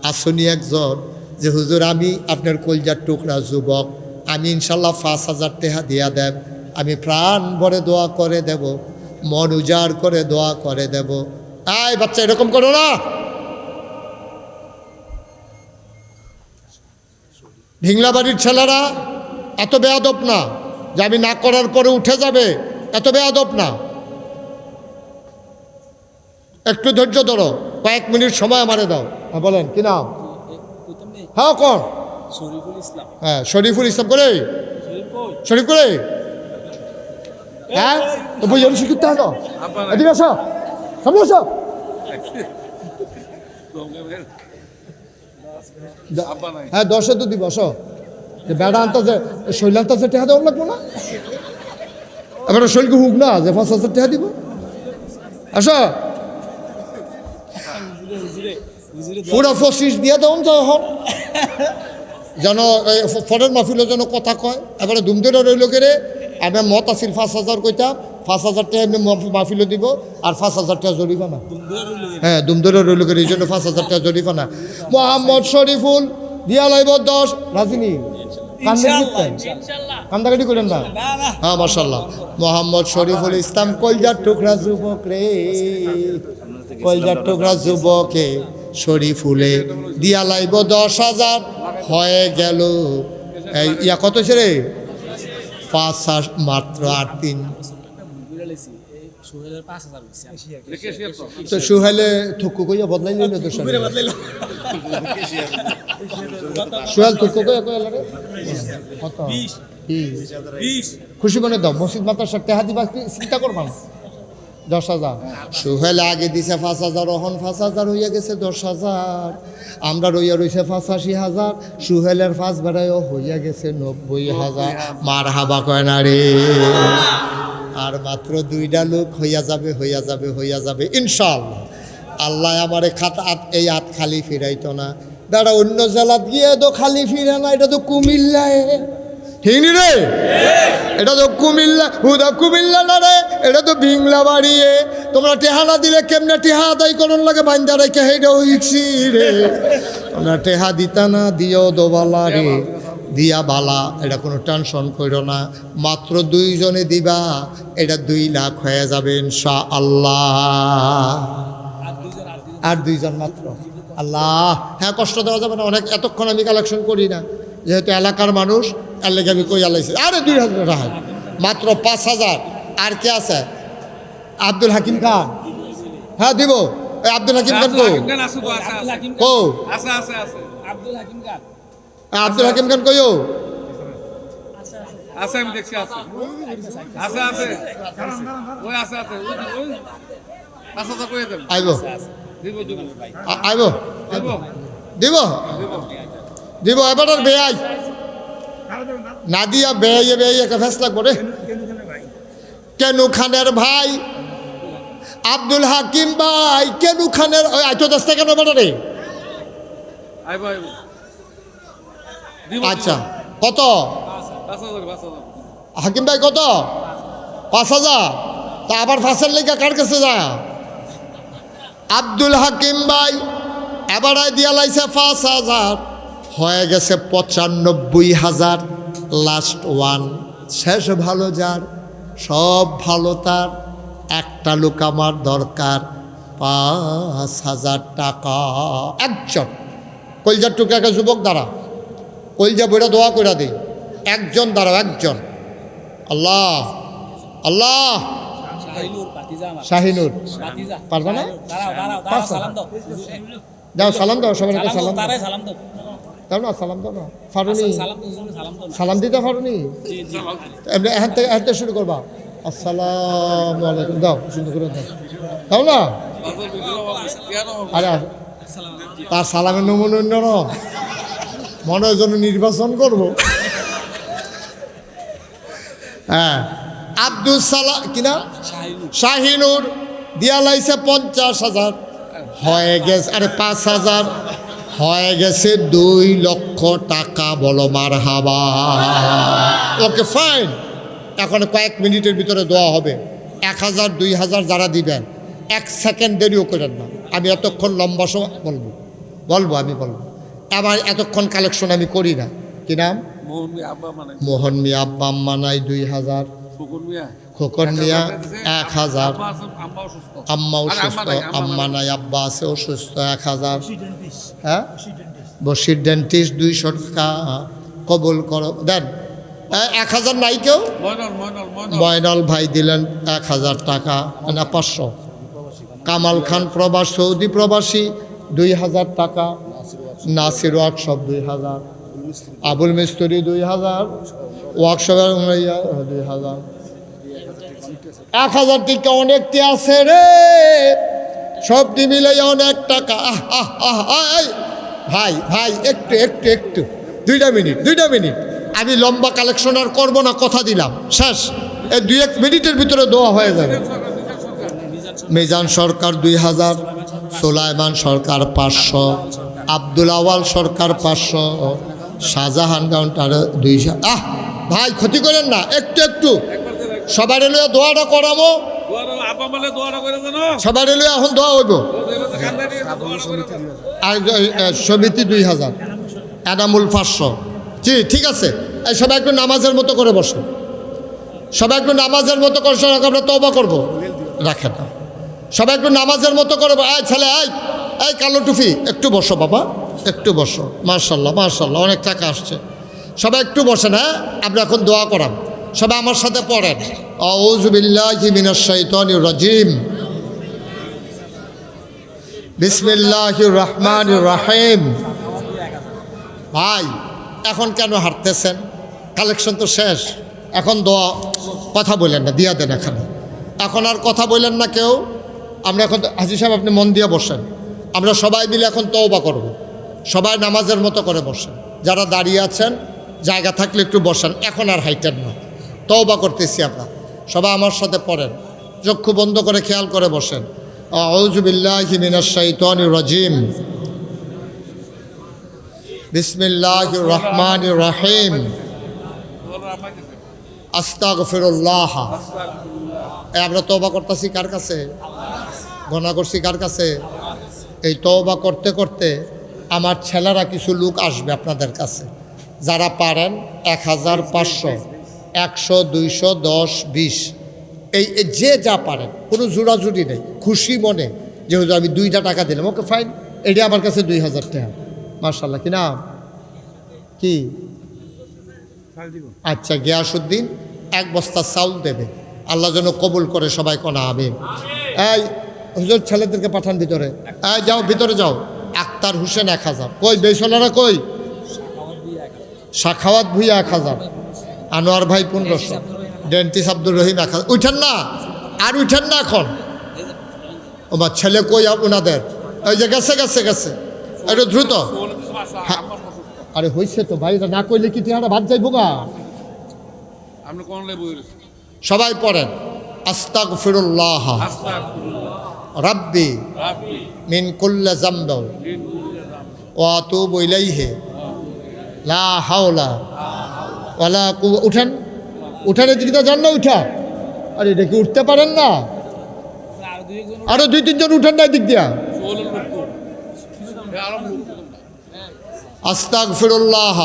আসনি একজন যে হুজুর আমি আপনার কলজার টুকরা যুবক আমি ইনশাল্লাহ 5,000 টাকা দিয়া দেব আমি প্রাণ ভরে দোয়া করে দেব মন উজাড় করে দোয়া করে দেব। আয় বাচ্চা এরকম করো না। ঢিংলাবাড়ির ছেলেরা এত বেয়াদব না যে আমি না করার পরে উঠে যাবে, এত বেয়াদব না। একটু ধৈর্য ধরো, কয়েক মিনিট সময় আমারে দাও। হ্যাঁ বলেন কি নাম? হ্যাঁ কোন? শরীফুল ইসলাম। হ্যাঁ শরীফুল ইসলাম করে, শরীফ কই? শরীফ করে। হ্যাঁ তো বুঝে শিখতে হতো। এদিকে আসো, সামনে আসো। আব্বা নাই। হ্যাঁ 10 তো দিব, আসো। যে বেড়া আনতে শৈলান্ত টেহা দেওয়ার লাগবো না, এবার শৈলকে হুক না যে 5,000 টাকা দিব। আসো পুরো 25 দিয়ে দেন যখন যেন ফরের মাহফিলে যেন কথা কয়। এবারে দুমদুরে রইল কেরে, আমি মত আসিল 5,000 কইতাম, 5,000 টাকা এমনি মাহফিলে দিব আর 5,000 টাকা জরিমানা। হ্যাঁ দুমদুরে রইল কেরে, এই জন্য 5,000 টাকা জরিমানা। মোহাম্মদ শরীফুল দিয়া লাইব 10 রাজিনী কান্দাকাটি করেন না। হ্যাঁ মাশাআল্লাহ। মোহাম্মদ শরীফুল ইসলাম কলজার টুকরা যুবক রে, কলজার টুকরা যুবকে শরীফুলে দিয়া লাইব 10,000 হয়ে গেল। এই ইয়া কত ছে রে? 5 মাত্র 8-3। তো সুহেলে থুকু কইয়া বদলাই লইল তো সুহেল থুকু কইয়া কইলা রে কত 20 খুশি মনে দাও। মসজিদ মাদ্রাসা টেহা দিবা চিন্তা করবা না। 10,000 সুহেল আগে দিছে 5,000, ওহন 5,000 হইয়া গেছে 10,000। আমরা রইয়া রইছে 85,000, সুহেলের 5 বেড়ায়ও হইয়া গেছে 90,000। মার হাবা কয় না রে। আর মাত্র 2টা লোক হইয়া যাবে, হইয়া যাবে, হইয়া যাবে ইনশাআল্লাহ। আল্লাহ আমারে এই হাত খালি ফিরাইতো না। দাঁড়া অন্য জেলাত গিয়ে তো খালি ফিরে না, এটা তো কুমিল্লায়। ঠিক নি রে? এটা তো কুমিল্লা, হুদা কুমিল্লা না রে, এটা তো ভিংলা বাড়িয়ে। তোমরা টেহা না দিলে কেমনে টেহা আদায় করন লাগে বাইন্দা রেখে হেইটা হইছি রে। তোমরা টেহা দিতা না, দিও দোবালা রে, দিয়া বালা। এটা কোনো টেনশন করো না, মাত্র 2 জনে দিবা, এটা 2 লাখ হয়ে যাবে ইনশাআল্লাহ। আর 2 জন মাত্র। আল্লাহ হ্যাঁ কষ্ট দেওয়া যাবে না অনেক। এতক্ষণ আমি কালেকশন করি না, যেহেতু এলাকার মানুষ, এর লেগে আমি কই আলাইছি। আরে 2,000 টাকা মাত্র 5,000। আর কে আছে? আব্দুল হাকিম খান। হ্যাঁ দিব। এই আব্দুল হাকিম খান কো? কো আব্দুল হাকিম খান কইও? আছে আমি দেখছি, আছে আছে আছে ওই আছে আছে ওই 5,000 কইয়া দেন। আইব দিব দিব আইব দিব দিব দিব। এবার আর বেয়াই না দিয়া বেয়ে বেয়ে একটা ফেস লাগবো রে। কেনু খানের ভাই আব্দুল হাকিম ভাই, কেনু খানের ওই আইতো দস্তা কেন বেটা রে? আইব আইব দিব। আচ্ছা কত? 5,000 হাকিম ভাই কত? 5,000। তা আবার ফাঁসের লেগে কার কাছে যা? আব্দুল হাকিম ভাই এবার দিয়া লাইছে 5,000, হয়ে গেছে 95,000। লাস্ট ওয়ান, শেষ ভালো যার, সব ভালো তার। একটা লোক আমার দরকার, 5,000 টাকা। একজন কলজার টুকরাকে যুবক দ্বারা কলজা বইটা দোয়া করে দিই। একজন দাঁড়াও, একজন। আল্লাহ আল্লাহ। শাহিনুর পারবে না? যাও সালাম দাও, সবাই সালাম দাও না, সালাম দাও না। ফারুনি সালাম দিতে পারুনি? এমনি এখান থেকে শুরু করবা। আসসালামু আলাইকুম দাও, সুন্দর করে দাও, দাও না। আরে তার সালামের নমুনা অন্য মনে হয় যেন নির্বাচন করবো। হ্যাঁ আব্দুল সালাম কিনা শাহিনুর দিয়া লাইছে 50,000 হয়ে গেছে। আরে 5,000 হয়ে গেছে 2 লক্ষ টাকা। বলো মারহাবা। Okay fine. এখন কয়েক মিনিটের ভিতরে দোয়া হবে। 1,000 2,000 যারা দিবেন 1 সেকেন্ড দেরিও করেন না। আমি এতক্ষণ লম্বা সময় আমি বলবো। আবার এতক্ষণ কালেকশন আমি করি না। কি নাম? মোহন মিয়া আব্বা আম্মা নাই 2,000। ফুকুন মিয়া খোকন মিয়া 1000, আম্মা আছে, আম্মা অসুস্থ। আম্মা আরে অসুস্থ, নাই, আম্মা নাই, আব্বা আছে অসুস্থ 1000, হ্যাঁ বসির ডেন্টিস্ট 200 টাকা কবুল করো দেন। 1000 নাই কেউ? ময়নল ময়নাল ভাই দিলেন 1000 টাকা না 500। কামাল খান প্রবাস, সৌদি প্রবাসী 2000 টাকা। নাসির ওয়ার্কশপ 2000, আবুল মিস্ত্রি 2000, ওয়ার্কশপের 2000। 1000 টিকা অনেকটি আছে রে, সব মিলে অনেক টাকা। এই ভাই ভাই একটু একটু একটু 2 মিনিট। আমি লম্বা কালেকশন আর করবো না, কথা দিলাম, শেষ। এই 2-1 মিনিটের ভিতরে দোয়া হয়ে যাবে। মিজান সরকার 2000, সুলাইমান সরকার 500, আব্দুল আওয়াল সরকার 500, শাহজাহান কাউন্টার 200। ভাই ক্ষতি করেন না, একটু একটু সবার এলো দোয়াটা করাবো, সবার এলো এখন দোয়া হইব। আর সমিতি 2000, এনামুল 500। জি ঠিক আছে, এই সবাই একটু নামাজের মতো করে বসে, সবাই একটু নামাজের মতো করে, আমরা তওবা করবো, রাখেন না, সবাই একটু নামাজের মতো করে। এই ছেলে, এই কালো টুপি, একটু বসো বাবা, একটু বসো। মাশাল্লাহ মাশাল্লাহ, অনেক টাকা আসছে। সবাই একটু বসেন, হ্যাঁ আমরা এখন দোয়া করাম, সবাই আমার সাথে পড়েন। আউযু বিল্লাহি মিনাশ শাইতানির রাজিম, বিসমিল্লাহির রহমানির রহিম। ভাই এখন কেন হাঁটতেছেন? কালেকশন তো শেষ, এখন দোয়া, কথা বললেন না, দিয়া দেন এখানে, এখন আর কথা বললেন না কেউ। আমরা এখন, হাজী সাহেব আপনি মন দিয়ে বসেন, আমরা সবাই মিলে এখন তওবা করব। সবাই নামাজের মতো করে বসেন, যারা দাঁড়িয়ে আছেন জায়গা থাকলে একটু বসেন, এখন আর হাইটেন না, তওবা করতেছি আমরা। সবাই আমার সাথে পড়েন, চক্ষু বন্ধ করে খেয়াল করে বসেন। আউযু বিল্লাহি মিনাশ শাইতানির রাজিম, বিসমিল্লাহির রহমানির রহিম, আস্তাগফিরুল্লাহ। আমরা তওবা করতেছি কার কাছে? গুনাহ করছি কার কাছে? এই তওবা করতে করতে আমার ছেলেরা কিছু লোক আসবে আপনাদের কাছে, যারা পারেন 1000, 500, 100, 200, 10, 20, এই যে যা পারেন, কোনো জোড়াজুড়ি নেই, খুশি মনে, যেহেতু আমি 2টা টাকা দিলাম, ওকে ফাইন, এটি আমার কাছে 2000 টাকা। মাশাআল্লাহ, কি নাম কি? আচ্ছা, গিয়াসউদ্দিন 1 বস্তা চাউল দেবে, আল্লাহ যেন কবুল করে, সবাই কোনা আমিন। এই হুজুর ছেলেদেরকে পাঠান ভিতরে, এই যাও ভিতরে যাও। আক্তার হোসেন 1000, কই বেসলারা কই? শাখাওয়াত ভুইয়া 1000, আনোয়ার ভাই 1500, ডেন্টিস্ট আব্দুর রহিম 1000। উঠেন না, আর উঠেন না এখন। আমার ছেলে কই ওনাদের? ওই যে গেছে গেছে গেছে, একটু দ্রুত। হ্যাঁ, আরে হয়েছে তো ভাই, এটা না কইলে কি টিহাটা ভাত যাইব গা। সবাই পড়েন, আস্তাগফিরুল্লাহ রাব্বি মিন কুল্লি যামবি ওয়া আতুবু ইলাইহি লা হাওলা ওয়ালা কুওয়া। উঠেন, উঠার দিকে যান না, উঠা। আরে এটা কি উঠতে পারেন না? আরো 2-3 জন উঠেন না দিক দিয়া। আস্তাগফিরুল্লাহ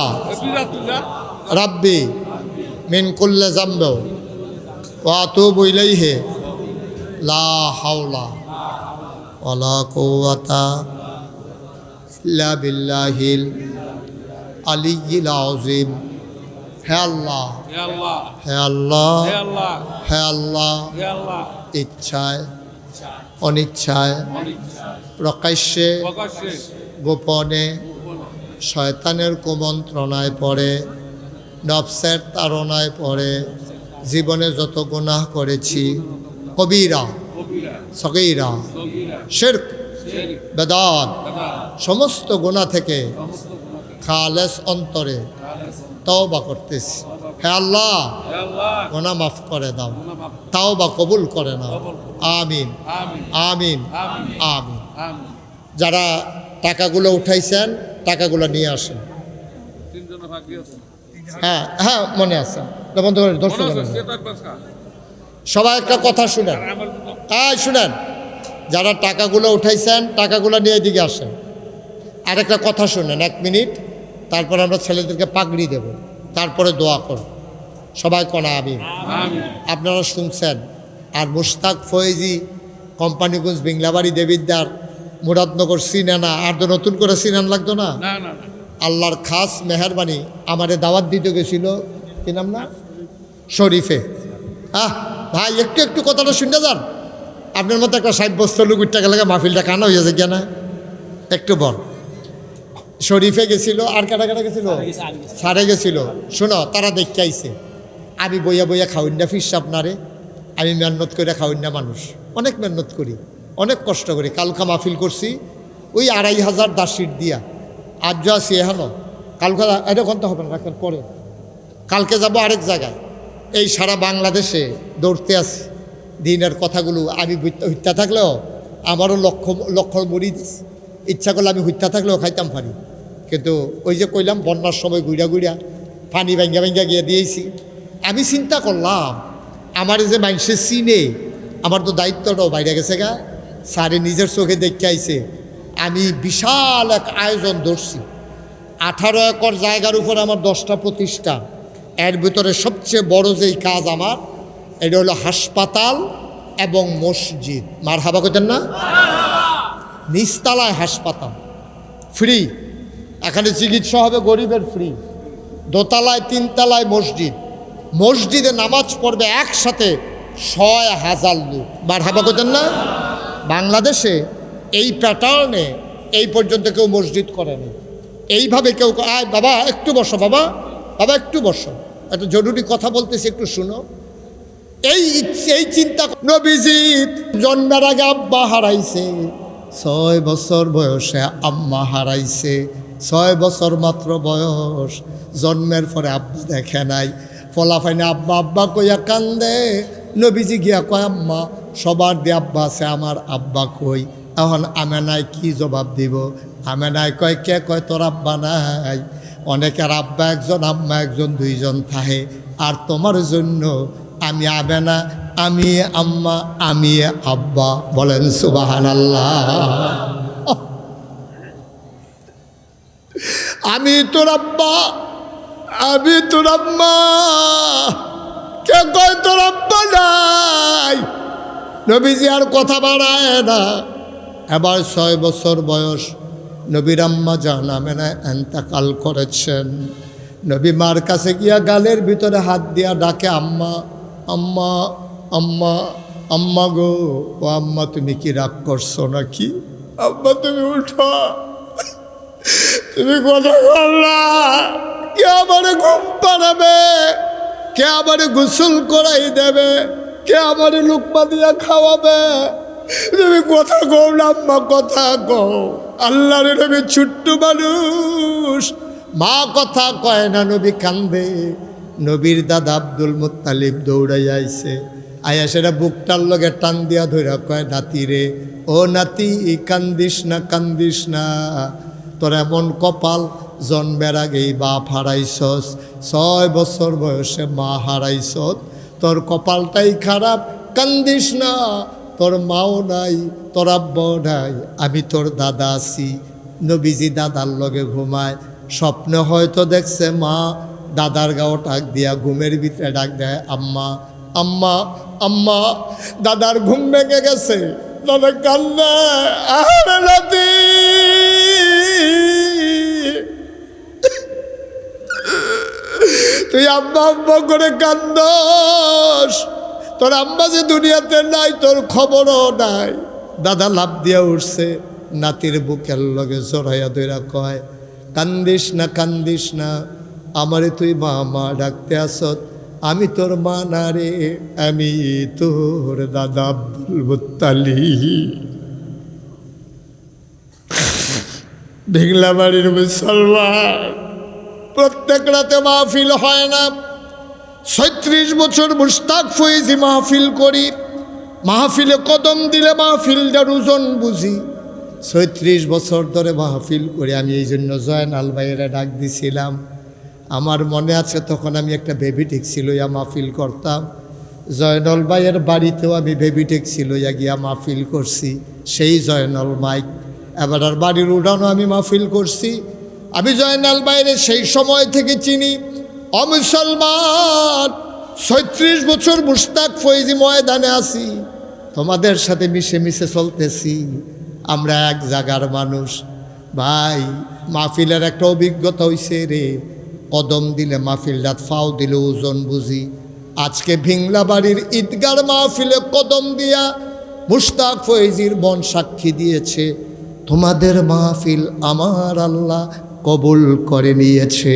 রাব্বি মিন কুল্লি যামবি ওয়া আতুবু ইলাইহি লা হাওলা ওয়ালা কুওয়াতা ইল্লা বিল্লাহিল আলিয়্যিল আযীম। হে আল্লাহ, হে আল্লাহ, হে আল্লাহ, ইচ্ছায় অনিচ্ছায়, প্রকাশ্যে গোপনে, শয়তানের কুমন্ত্রণায় পড়ে, নফসের তাড়নায় পড়ে জীবনে যত গুনাহ করেছি, কবিরা সগীরা শিরক বেদাত, সমস্ত গুনাহ থেকে খালেস অন্তরে তওবা করতেছি। হে আল্লাহ, গুনাহ মাফ করে দাও, তওবা কবুল করে নাও। আমিন আমিন আমিন। যারা টাকাগুলো উঠাইছেন, টাকাগুলো নিয়ে আসেন। হ্যাঁ হ্যাঁ, মনে আছে, বন্ধ করে দর্শক। সবাই একটা কথা শুনেন, হ্যাঁ শুনেন, যারা টাকাগুলো উঠাইছেন, টাকাগুলো নিয়ে এদিকে আসেন। আর একটা কথা শুনেন, 1 মিনিট, তারপর আমরা ছেলেদেরকে পাগড়ি দেব, তারপরে দোয়া করব। সবাই কনা আমি আমিন। আপনারা শুনছেন। আর মুশতাক ফয়েজি কোম্পানিগঞ্জ বিংলাবাড়ি দেবিদ্দার মুরাদনগর সিনানা আর তো নতুন করে সিনান লাগতো না। না না না আল্লাহর খাস মেহরবানি আমারে দাওয়াত দিতে গেছিল, কি নাম না, শরীফে। ভাই একটু একটু কথাটা শুনতে যান। আপনার মতো একটা 60 বছর লোক উঠতে গেলে মাহফিলটা কানা হয়ে যাচ্ছে কেনা, একটু বল। শরীফে গেছিল, আর কাটা কাটা গেছিল, সারে গেছিল। শোনো, তারা দেখতে আইছে আমি বইয়া বইয়া খাওয়াই না ফিস আপনারে। আমি মেহনত করে খাওয়াই না মানুষ, অনেক মেহনত করি, অনেক কষ্ট করি। কালকা মাহফিল করছি ওই 2500 দাসির দিয়া। আজ যা আছি এখানো, কালকা এটা কোনটা হবে না, রাখেন পরে। কালকে যাব আরেক জায়গায়। এই সারা বাংলাদেশে দৌড়তে আছি। দিনের কথাগুলো আমি হত্যা থাকলেও আমারও লক্ষ মুড়ি দিস, ইচ্ছা করলে আমি হত্যা থাকলেও খাইতাম পারি। কিন্তু ওই যে কইলাম বন্যার সময় গুইড়া গুইড়া পানি ভাঙ্গা ভাঙ্গা গিয়ে দিয়েছি। আমি চিন্তা করলাম আমার যে মানুষের চিনে, আমার তো দায়িত্বটাও বাইরে গেছে গা। স্যারে নিজের চোখে দেখতে আইছে আমি বিশাল এক আয়োজন ধরছি। 18 একর জায়গার উপর আমার 10টা প্রতিষ্ঠান। এর ভিতরে সবচেয়ে বড় যেই কাজ আমার, এটা হলো হাসপাতাল এবং মসজিদ। মার হাবা কইতেন না? নিচতলায় হাসপাতাল ফ্রি, এখানে চিকিৎসা হবে গরিবের ফ্রি। দোতলায় 3 তলায় মসজিদ, মসজিদে নামাজ পড়বে একসাথে 6000 লোক। মার হাবা কইতেন না? বাংলাদেশে এই প্যাটার্নে এই পর্যন্ত কেউ মসজিদ করেনি। এইভাবে কেউ আয় বাবা একটু বসো, বাবা বাবা একটু বসো, একটা জরুরি কথা বলতেছি, একটু শুনো। এই চিন্তা, নবীজি জন্মের আগে আব্বা হারাইছে, 6 বছর বয়সে আম্মা হারাইছে। 6 বছর মাত্র বয়স, জন্মের পরে আব্বা দেখে নাই। ফলাফাইনে আব্বা আব্বা কইয়া কান্দে। নবীজি গিয়া কয় আম্মা সবার দিয়ে আব্বা আছে, আমার আব্বা কই? এখন আমেনায় কি জবাব দিব? আমেনায় কয় কে কয় তোর আব্বা নাই? অনেকের আব্বা একজন আম্মা একজন 2জন থাকে। আর তোমার জন্য আমি আমেনা, আমি আম্মা, আমি আব্বা। বলেন সুবহানাল্লাহ। আমি তোর আব্বা, আমি তোর আম্মা, কে কয় তোর আব্বা নাই? নবীজি আর কথা বাড়ায় না। এবার 6 বছর বয়স, নবীর আম্মা জান আমেনা এন্তেকাল করেছেন। নবী মার কাছে গিয়া গালের ভিতরে হাত দিয়া ডাকে আম্মা আম্মা আম্মা আম্মা গো, ও আম্মা তুমি কি রাগ করছো নাকি? আম্মা তুমি উঠো, তুমি কথা বললা, কে আমারে ঘুম পাড়াবে, কে আমারে গোসল করাই দেবে, কে আমারে লুকমা দিয়া খাওয়াবে? তুমি কথা কও না আম্মা, কথা কও। আল্লাহর নবী ছোট্ট মানুষ, মা কথা কয় না, নবী কান্দে। নবীর দাদা আব্দুল মুত্তালিব দৌড়াই আইছে, আয়া সেটা বুকটার লগে টান দিয়া ধইরা কয় নাতি রে, ও নাতি কান্দিস না, কান্দিস না। তোর এমন কপাল, জন্মের আগেই বাপ হারাইছস, 6 বছর বয়সে মা হারাইছস, তোর কপালটাই খারাপ, কান্দিস না। তোর মাও নাই, তোর আব্বাও নাই, আমি তোর দাদা আছি। নবীজি দাদার লগে ঘুমায়, স্বপ্নে হয়তো দেখছে মা দাদার গাও টাক দিয়া ঘুমের ভিতরে ডাক দেয় আম্মা আম্মা আম্মা। দাদার ঘুম ভেঙে গেছে, দাদা কান্দে, আরে নাতি তুই আম্মা আম্মা করে কান্দস, তোর আম্মা যে দুনিয়াতে নাই, তোর খবরও নাই। দাদা লাভ দিয়া উঠছে, নাতির বুকের লগে জড়াইয়া ধইরা কয় কান্দিস না, কান্দিস না, আমারে তুই মা মা ডাকতে আসত, আমি তোর মা না রে, আমি তোর দাদা আব্দুল মুত্তালিব। ভিংলাবাড়ির মুসলমান, প্রত্যেক রাতে মাহফিল হয় না। 36 বছর মুশতাক ফয়েজি মাহফিল করি, মাহফিলে কদম দিলে মাহফিলটার ওজন বুঝি। 36 বছর ধরে মাহফিল করি। আমি এই জন্য জয়নাল ভাইয়েরা ডাক দিছিলাম। আমার মনে আছে তখন আমি একটা বেবি ট্যাক্সি লইয়া মাহফিল করতাম। জয়নাল ভাইয়ের বাড়িতেও আমি বেবি ট্যাক্সি লইয়া গিয়া মাহফিল করছি, সেই জয়নাল মাইক। এবার আর বাড়ির উঠানো আমি মাহফিল করছি। আমি জয়নাল ভাইয়ের সেই সময় থেকে চিনি। অমুসলমান 36 বছর মুশতাক ফৈজি ময়দানে আছি, তোমাদের সাথে মিশে মিশে চলতেছি, আমরা এক জায়গার মানুষ। ভাই মাহফিলের একটা অভিজ্ঞতা হইছে রে, কদম দিলে মাহফিলটা ফাও দিলে ওজন বুঝি। আজকে ভিংলাবাড়ির ঈদগার মাহফিলে কদম দিয়া মুশতাক ফৈজির বোন সাক্ষী দিয়েছে, তোমাদের মাহফিল আমার আল্লাহ কবুল করে নিয়েছে।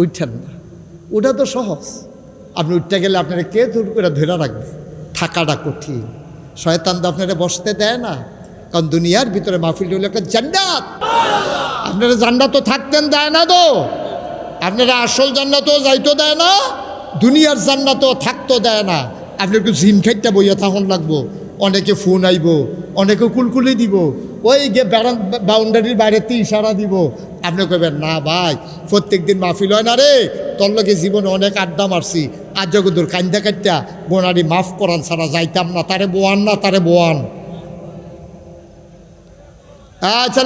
উঠেন না, ওটা তো সহজ। আপনি উঠতে গেলে আপনারা কে দূর করে ধরে রাখবে? থাকাটা কঠিন। শয়তান তো আপনারা বসতে দেয় না, কারণ দুনিয়ার ভিতরে মাহফিল হলো একটা জান্নাত। আপনারা জান্নাতও থাকতেন দেয় না তো, আপনারা আসল জান্নাতও যাইতো দেয় না, দুনিয়ার জান্নাতও থাকতো দেয় না। আপনি একটু জিম খাইতে বইয়া তখন লাগবো, অনেকে ফোন আইব, অনেকে কুলকুলি দিব, ওই গে বাউন্ডারির বাইরেতে ইশারা দিব। আপনি কইবেন না ভাই প্রত্যেক দিন মাহফিল হয় না রে, তোর লগে জীবনে অনেক আড্ডা মারছি, আর জগদুর কান্দা কাটটা বোনারি মাফ করান ছাড়া যাইতাম না, তারে বোয়ান না, তারে বোয়ান। আচ্ছা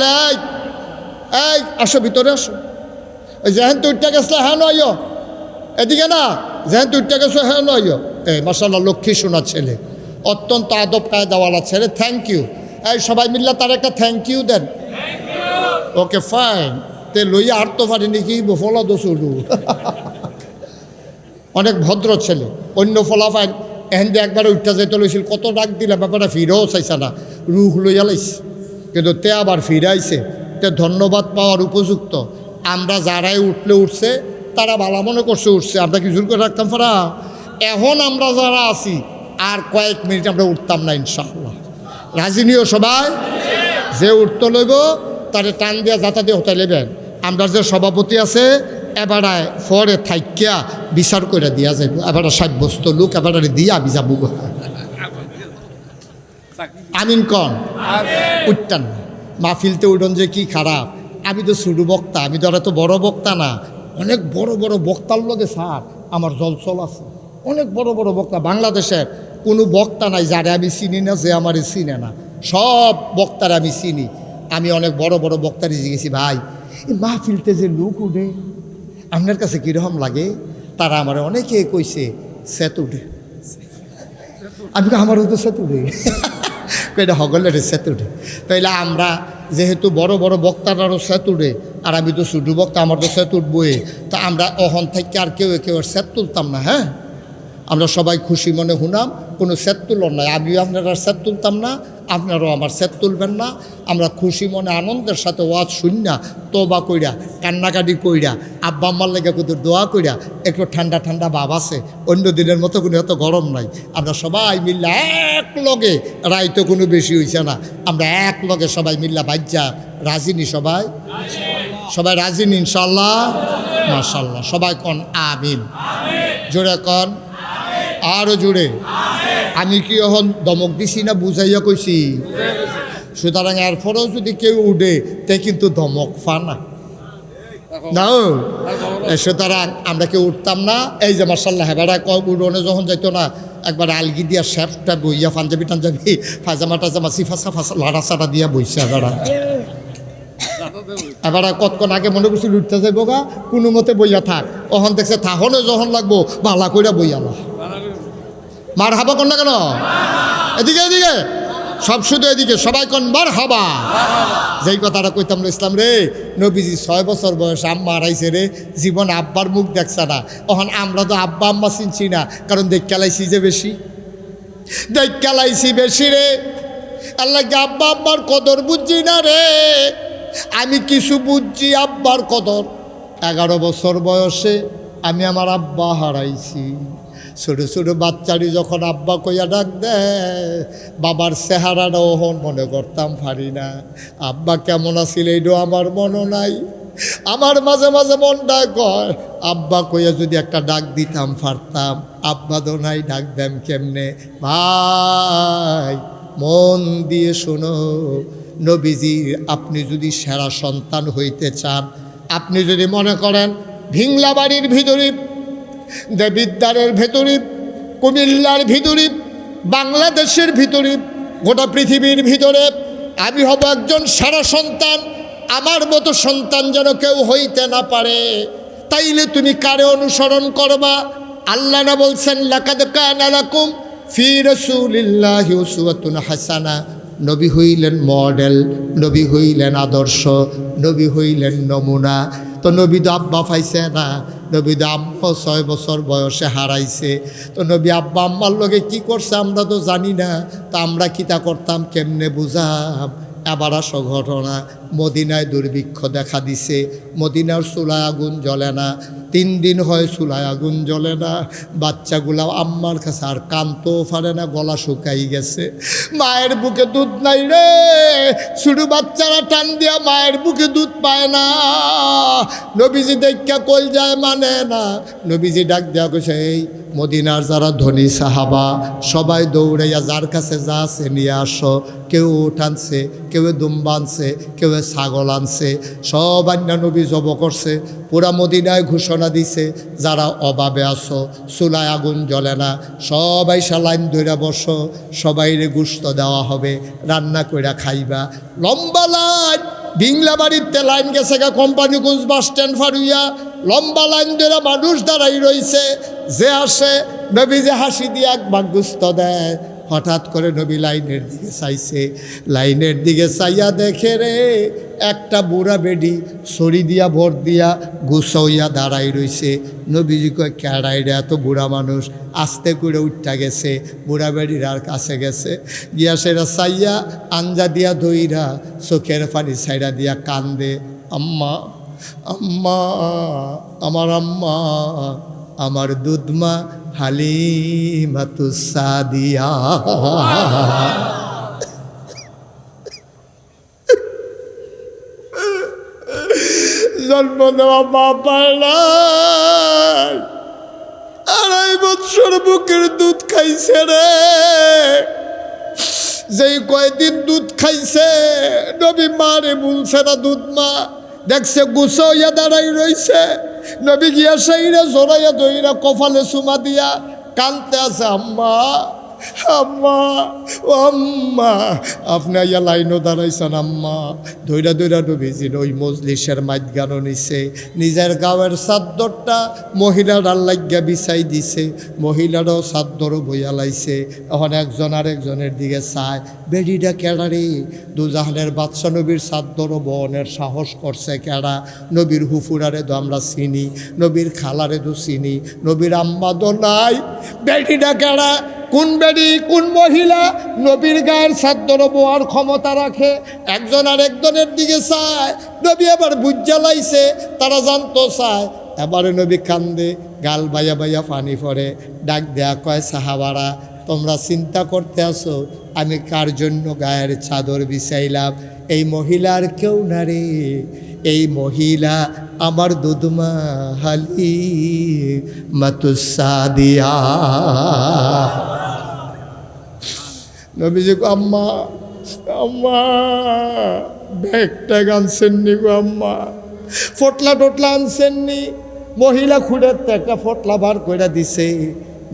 এই আসো ভিতরে আসো। ওই যেহেন তুইটা গেছিল হ্যাঁ নয়, এদিকে না, যেহেন তুইটা গেছো হ্যাঁ নয়। এই মাশাআল্লাহ লক্ষ্মী শোনার ছেলে, অত্যন্ত আদব কায়দাওয়ালা ছেলে, থ্যাংক ইউ। এই সবাই মিল্লা তার একটা থ্যাংক ইউ দেন। ওকে ফাইন, তে লইয়া আর তো পারি নাকি ফলা দোষুডু। অনেক ভদ্র ছেলে, অন্য ফলা ফাইন এহেন দিয়ে একবারে উঠতে যাইতে লইছিল, কত ডাক দিলে ব্যাপারটা ফিরেও চাইছে না, রুখ লইয়া লাইছে, কিন্তু তে আবার ফিরে আইছে। তে ধন্যবাদ পাওয়ার উপযুক্ত। আমরা যারাই উঠলে উঠছে তারা ভালো মনে করছে উঠছে, আমরা কি জোর করে রাখতাম পারা? এখন আমরা যারা আছি আর কয়েক মিনিট আমরা উঠতাম না ইনশাআল্লাহ। রাজি নিও সবাই, যে উঠতে লইব তারে টান দিয়া যাতা দিয়ে হতে লেবেন। আমরা যে সভাপতি আছে এবারে ফরে থাইকিয়া বিচার করে দিয়া যাইব, এবারে সাব্যস্ত লোক এবারে দিয়া আমি যাবো। আমিন কন উঠতাম না, মাহফিলতে উঠন যে কি খারাপ। আমি তো ছোটো বক্তা, আমি তো আর এত বড় বক্তা না। অনেক বড় বড় বক্তার লগে স্যার আমার জলচল আছে, অনেক বড় বড় বক্তা। বাংলাদেশের কোনো বক্তা নাই যারে আমি চিনি না, যে আমার চিনে না। সব বক্তারা আমি চিনি। আমি অনেক বড় বড় বক্তারে জিজ্ঞেছি, ভাই এই মাহফিলতে যে লোক উঠে আপনার কাছে কীরকম লাগে? তারা আমার অনেকে কইছে সেত উঠে। আমি আমারও তো সেত উঠে, এটা হগলের সেত উঠে। তাইলে আমরা যেহেতু বড় বড় বক্তারারও সেত উঠে, আর আমি তো ছোটো বক্তা, আমার তো সেত উঠবই, তা আমরা অহন থেকে আর কেউ সেত তুলতাম না। হ্যাঁ, আমরা সবাই খুশি মনে হুনাম, কোনো সেত তুলন নাই। আমিও আপনারা সেত তুলতাম না, আপনারাও আমার সেত তুলবেন না। আমরা খুশি মনে আনন্দের সাথে ওয়াজ শুননা, তোবা কইরা, কান্নাকাটি কইরা, আব্বা আম্মার লেগে কত দোয়া কইরা, একটু ঠান্ডা ঠান্ডা ভাব আছে, অন্য দিনের মতো কোনো এত গরম নাই। আমরা সবাই মিল্লা এক লগে, রাইতো কোনো বেশি হইছে না, আমরা এক লগে সবাই মিল্লা বাজ্যা রাজিনি। সবাই সবাই রাজিনি ইনশাল্লাহ, মাশাল্লাহ। সবাই কন আমিন, জোরে কন, আরও জোরে। আমি কি এখন দমক দিছি না বুঝাইয়া কইছি? সুতরাং এরপরেও যদি কেউ উঠে তে কিন্তু ধমক ফা না। সুতরাং আমরা কেউ উঠতাম না। এই যে মার্শাল্লাহ হেবারা উড়নে যখন যাইতো না, একবার আলগি দিয়া শেফটা বইয়া পাঞ্জাবি টাঞ্জাবি ফাজামা টাজামা সিফা সাফা লাড়া চাড়া দিয়া বইছে। এবার কতক্ষণ আগে মনে করছিল উঠতে যাইব গা, কোনো মতে বইয়া থাক। ওখান দেখছে থাহনে যখন লাগবো বালা কইরা বইয়ালা। মার হাবা কন না কেন? এদিকে এদিকে সব শুধু এদিকে সবাই কন মার হাবা। যেই কথাটা কইতাম ইসলাম রে, নবীজি 6 বছর বয়স আম্মা হারাইছে রে, জীবন আব্বার মুখ দেখছে না। তখন আমরা তো আব্বা আম্মা চিনছি না, কারণ দেখালাইছি যে বেশি, দেখালাইছি বেশি রে। আল্লাহকে আব্বা আব্বার কদর বুঝছি না রে। আমি কিছু বুঝছি আব্বার কদর। 11 বছর বয়সে আমি আমার আব্বা হারাইছি। ছোটো ছোটো বাচ্চারি যখন আব্বা কইয়া ডাক দেয়, বাবার চেহারাটা ওহন মনে করতাম পারি না। আব্বা কেমন আছিল এইটাও আমার মনে নাই। আমার মাঝে মাঝে মনটা কয় আব্বা কইয়া যদি একটা ডাক দিতাম পারতাম। আব্বা তো নাই, ডাক দেম কেমনে? ভাই মন দিয়ে শোনো, নবীজির আপনি যদি সেরা সন্তান হইতে চান, আপনি যদি মনে করেন ভিংলাবাড়ির ভিতরে, দেবিদ্বারের ভেতরে, কুমিল্লার ভিতরে, বাংলাদেশের ভিতরে, গোটা পৃথিবীর ভিতরে আমি হব একজন সেরা সন্তান, আমার মতো সন্তান যেন কেউ হইতে না পারে। তাইলে তুমি কারে অনুসরণ করবা? আল্লাহ না বলছেন লাকাদ কানা লাকুম ফি রাসূলিল্লাহি উসওয়াতুন হাসানা। নবী হইলেন মডেল, নবী হইলেন আদর্শ, নবী হইলেন নমুনা। তো নবী তো আব্বা পাইছে না, নবী তো আব্বা 6 বছর বয়সে হারাইছে। তো নবী আব্বা আম্মার লগে কি করছে আমরা তো জানি না। তা আমরা কিতা করতাম, কেমনে বুঝাম? এবার আসো ঘটনা। মদিনায় দুর্ভিক্ষ দেখা দিছে, মদিনার চুলায় আগুন জ্বলে না, 3 দিন হয় চুলায় আগুন জ্বলে না। বাচ্চাগুলা আম্মার কাছে আর কানতেও পারে না, গলা শুকাই গেছে। মায়ের বুকে দুধ নাই রে, শুধু বাচ্চারা টান দিয়া মায়ের বুকে দুধ পায় না। নবীজি দেখা কল যায় মানে না। নবীজি ডাক দেওয়া কইছে, এই মদিনার যারা ধনী সাহাবা সবাই দৌড়াইয়া যার কাছে যা আছে নিয়ে আসো। কেউ উট আনছে, কেউ দুম্বা আনছে, কেউ ছাগল আনছে, সব আন্না নবী জব করছে। পুরা মদিনায় ঘোষণা দিছে, যারা অভাবে আসো, চুলায় আগুন জ্বলে না, সবাই লাইন ধরে বসো, সবাইরে গোশত দেওয়া হবে, রান্না কইরা খাইবা। লম্বা লাইন, বিংলা বাড়িতে লাইন গেছে গা কোম্পানিগঞ্জ বাস স্ট্যান্ড ফারুইয়া, লম্বা লাইন ধরে মানুষ দাঁড়াই রইছে। যে আসে নবী যে হাসি দিয়ে একবার গোশত দেয়। হঠাৎ করে নবী লাইনের দিকে চাইছে, লাইনের দিকে চাইয়া দেখে রে একটা বুড়া বেডি ছড়ি দিয়া ভর দিয়া গুছাইয়া দাঁড়াই রইছে। নবীজি কয় কেড়াই রে, এত বুড়া মানুষ। আস্তে করে উঠটা গেছে, বুড়া বেডির আর কাছে গেছে, গিয়া সেরা চাইয়া আঞ্জা দিয়া ধইরা চোখের পানি ছাইড়া দিয়া কান্দে, আম্মা আম্মা, আমার আম্মা, আমার দুধমা হালিমাতুস সাদিয়া। জন্ম দেওয়া মা পায় না, 2.5 বছর বুকের দুধ খাইছে রে। যেই কয়দিন দুধ খাইছে নবী মারে বলছে না দুধ মা, দেখছে গুছাইয়া দাঁড়াই রইছে। নবী গিয়া সেইরা জোরাইয়া দইরা কপালে চুমা দিয়া কানতে আছে, আম্মা আম্মা ও আম্মা। আপনি ইয়া লাইনও দাঁড়াইছেন আম্মা। ধৈরা ধৈরা নবীজির ওই মজলিসের মাঝখানো নিছে, নিজের গাঁয়ের চাদরটা মহিলার লাগিয়া বিছাই দিছে, মহিলারও চাদরও বইয়া লাইছে। এখন একজন আরেকজনের দিকে চায়, বেডিটা কেড়ারে, দুজাহানের বাদশা নবীর চাদরও বহনের সাহস করছে কেড়া? নবীর হুফুরারে তো আমরা চিনি, নবীর খালারে তো চিনি, নবীর আম্মা তো নাই। বেডিটা কেড়া? কোন বেডি, কোন মহিলা নবীর গায়ের চাদর বোয়ার ক্ষমতা রাখে? একজন আরেকজনের দিকে চায়। নবী আবার বুঝা লাইছে, তারা জানতো চায়। এবারে নবী কান্দে, গাল বাইয়া বাইয়া পানি পড়ে, ডাক দেয়া কয়, সাহাবারা তোমরা চিন্তা করতে আসো আমি কার জন্য গায়ের চাদর বিছাইলাম? এই মহিলার কেউ না রে, এই মহিলা আমার দুধমা হালিমাতুস সাদিয়া। নবীজি গো আম্মা আম্মা, ব্যাগটা আনছেননি গো আম্মা, ফটলা টটলা আনছেননি? মহিলা খুঁড়ের তো একটা ফটলা বার করে দিছে।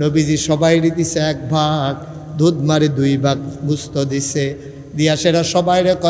নবীজি সবাইরে দিছে 1 ভাগ, দুধ মারে 2 ভাগ গুস্ত দিছে, দিয়া সেরা সবাইরে কয়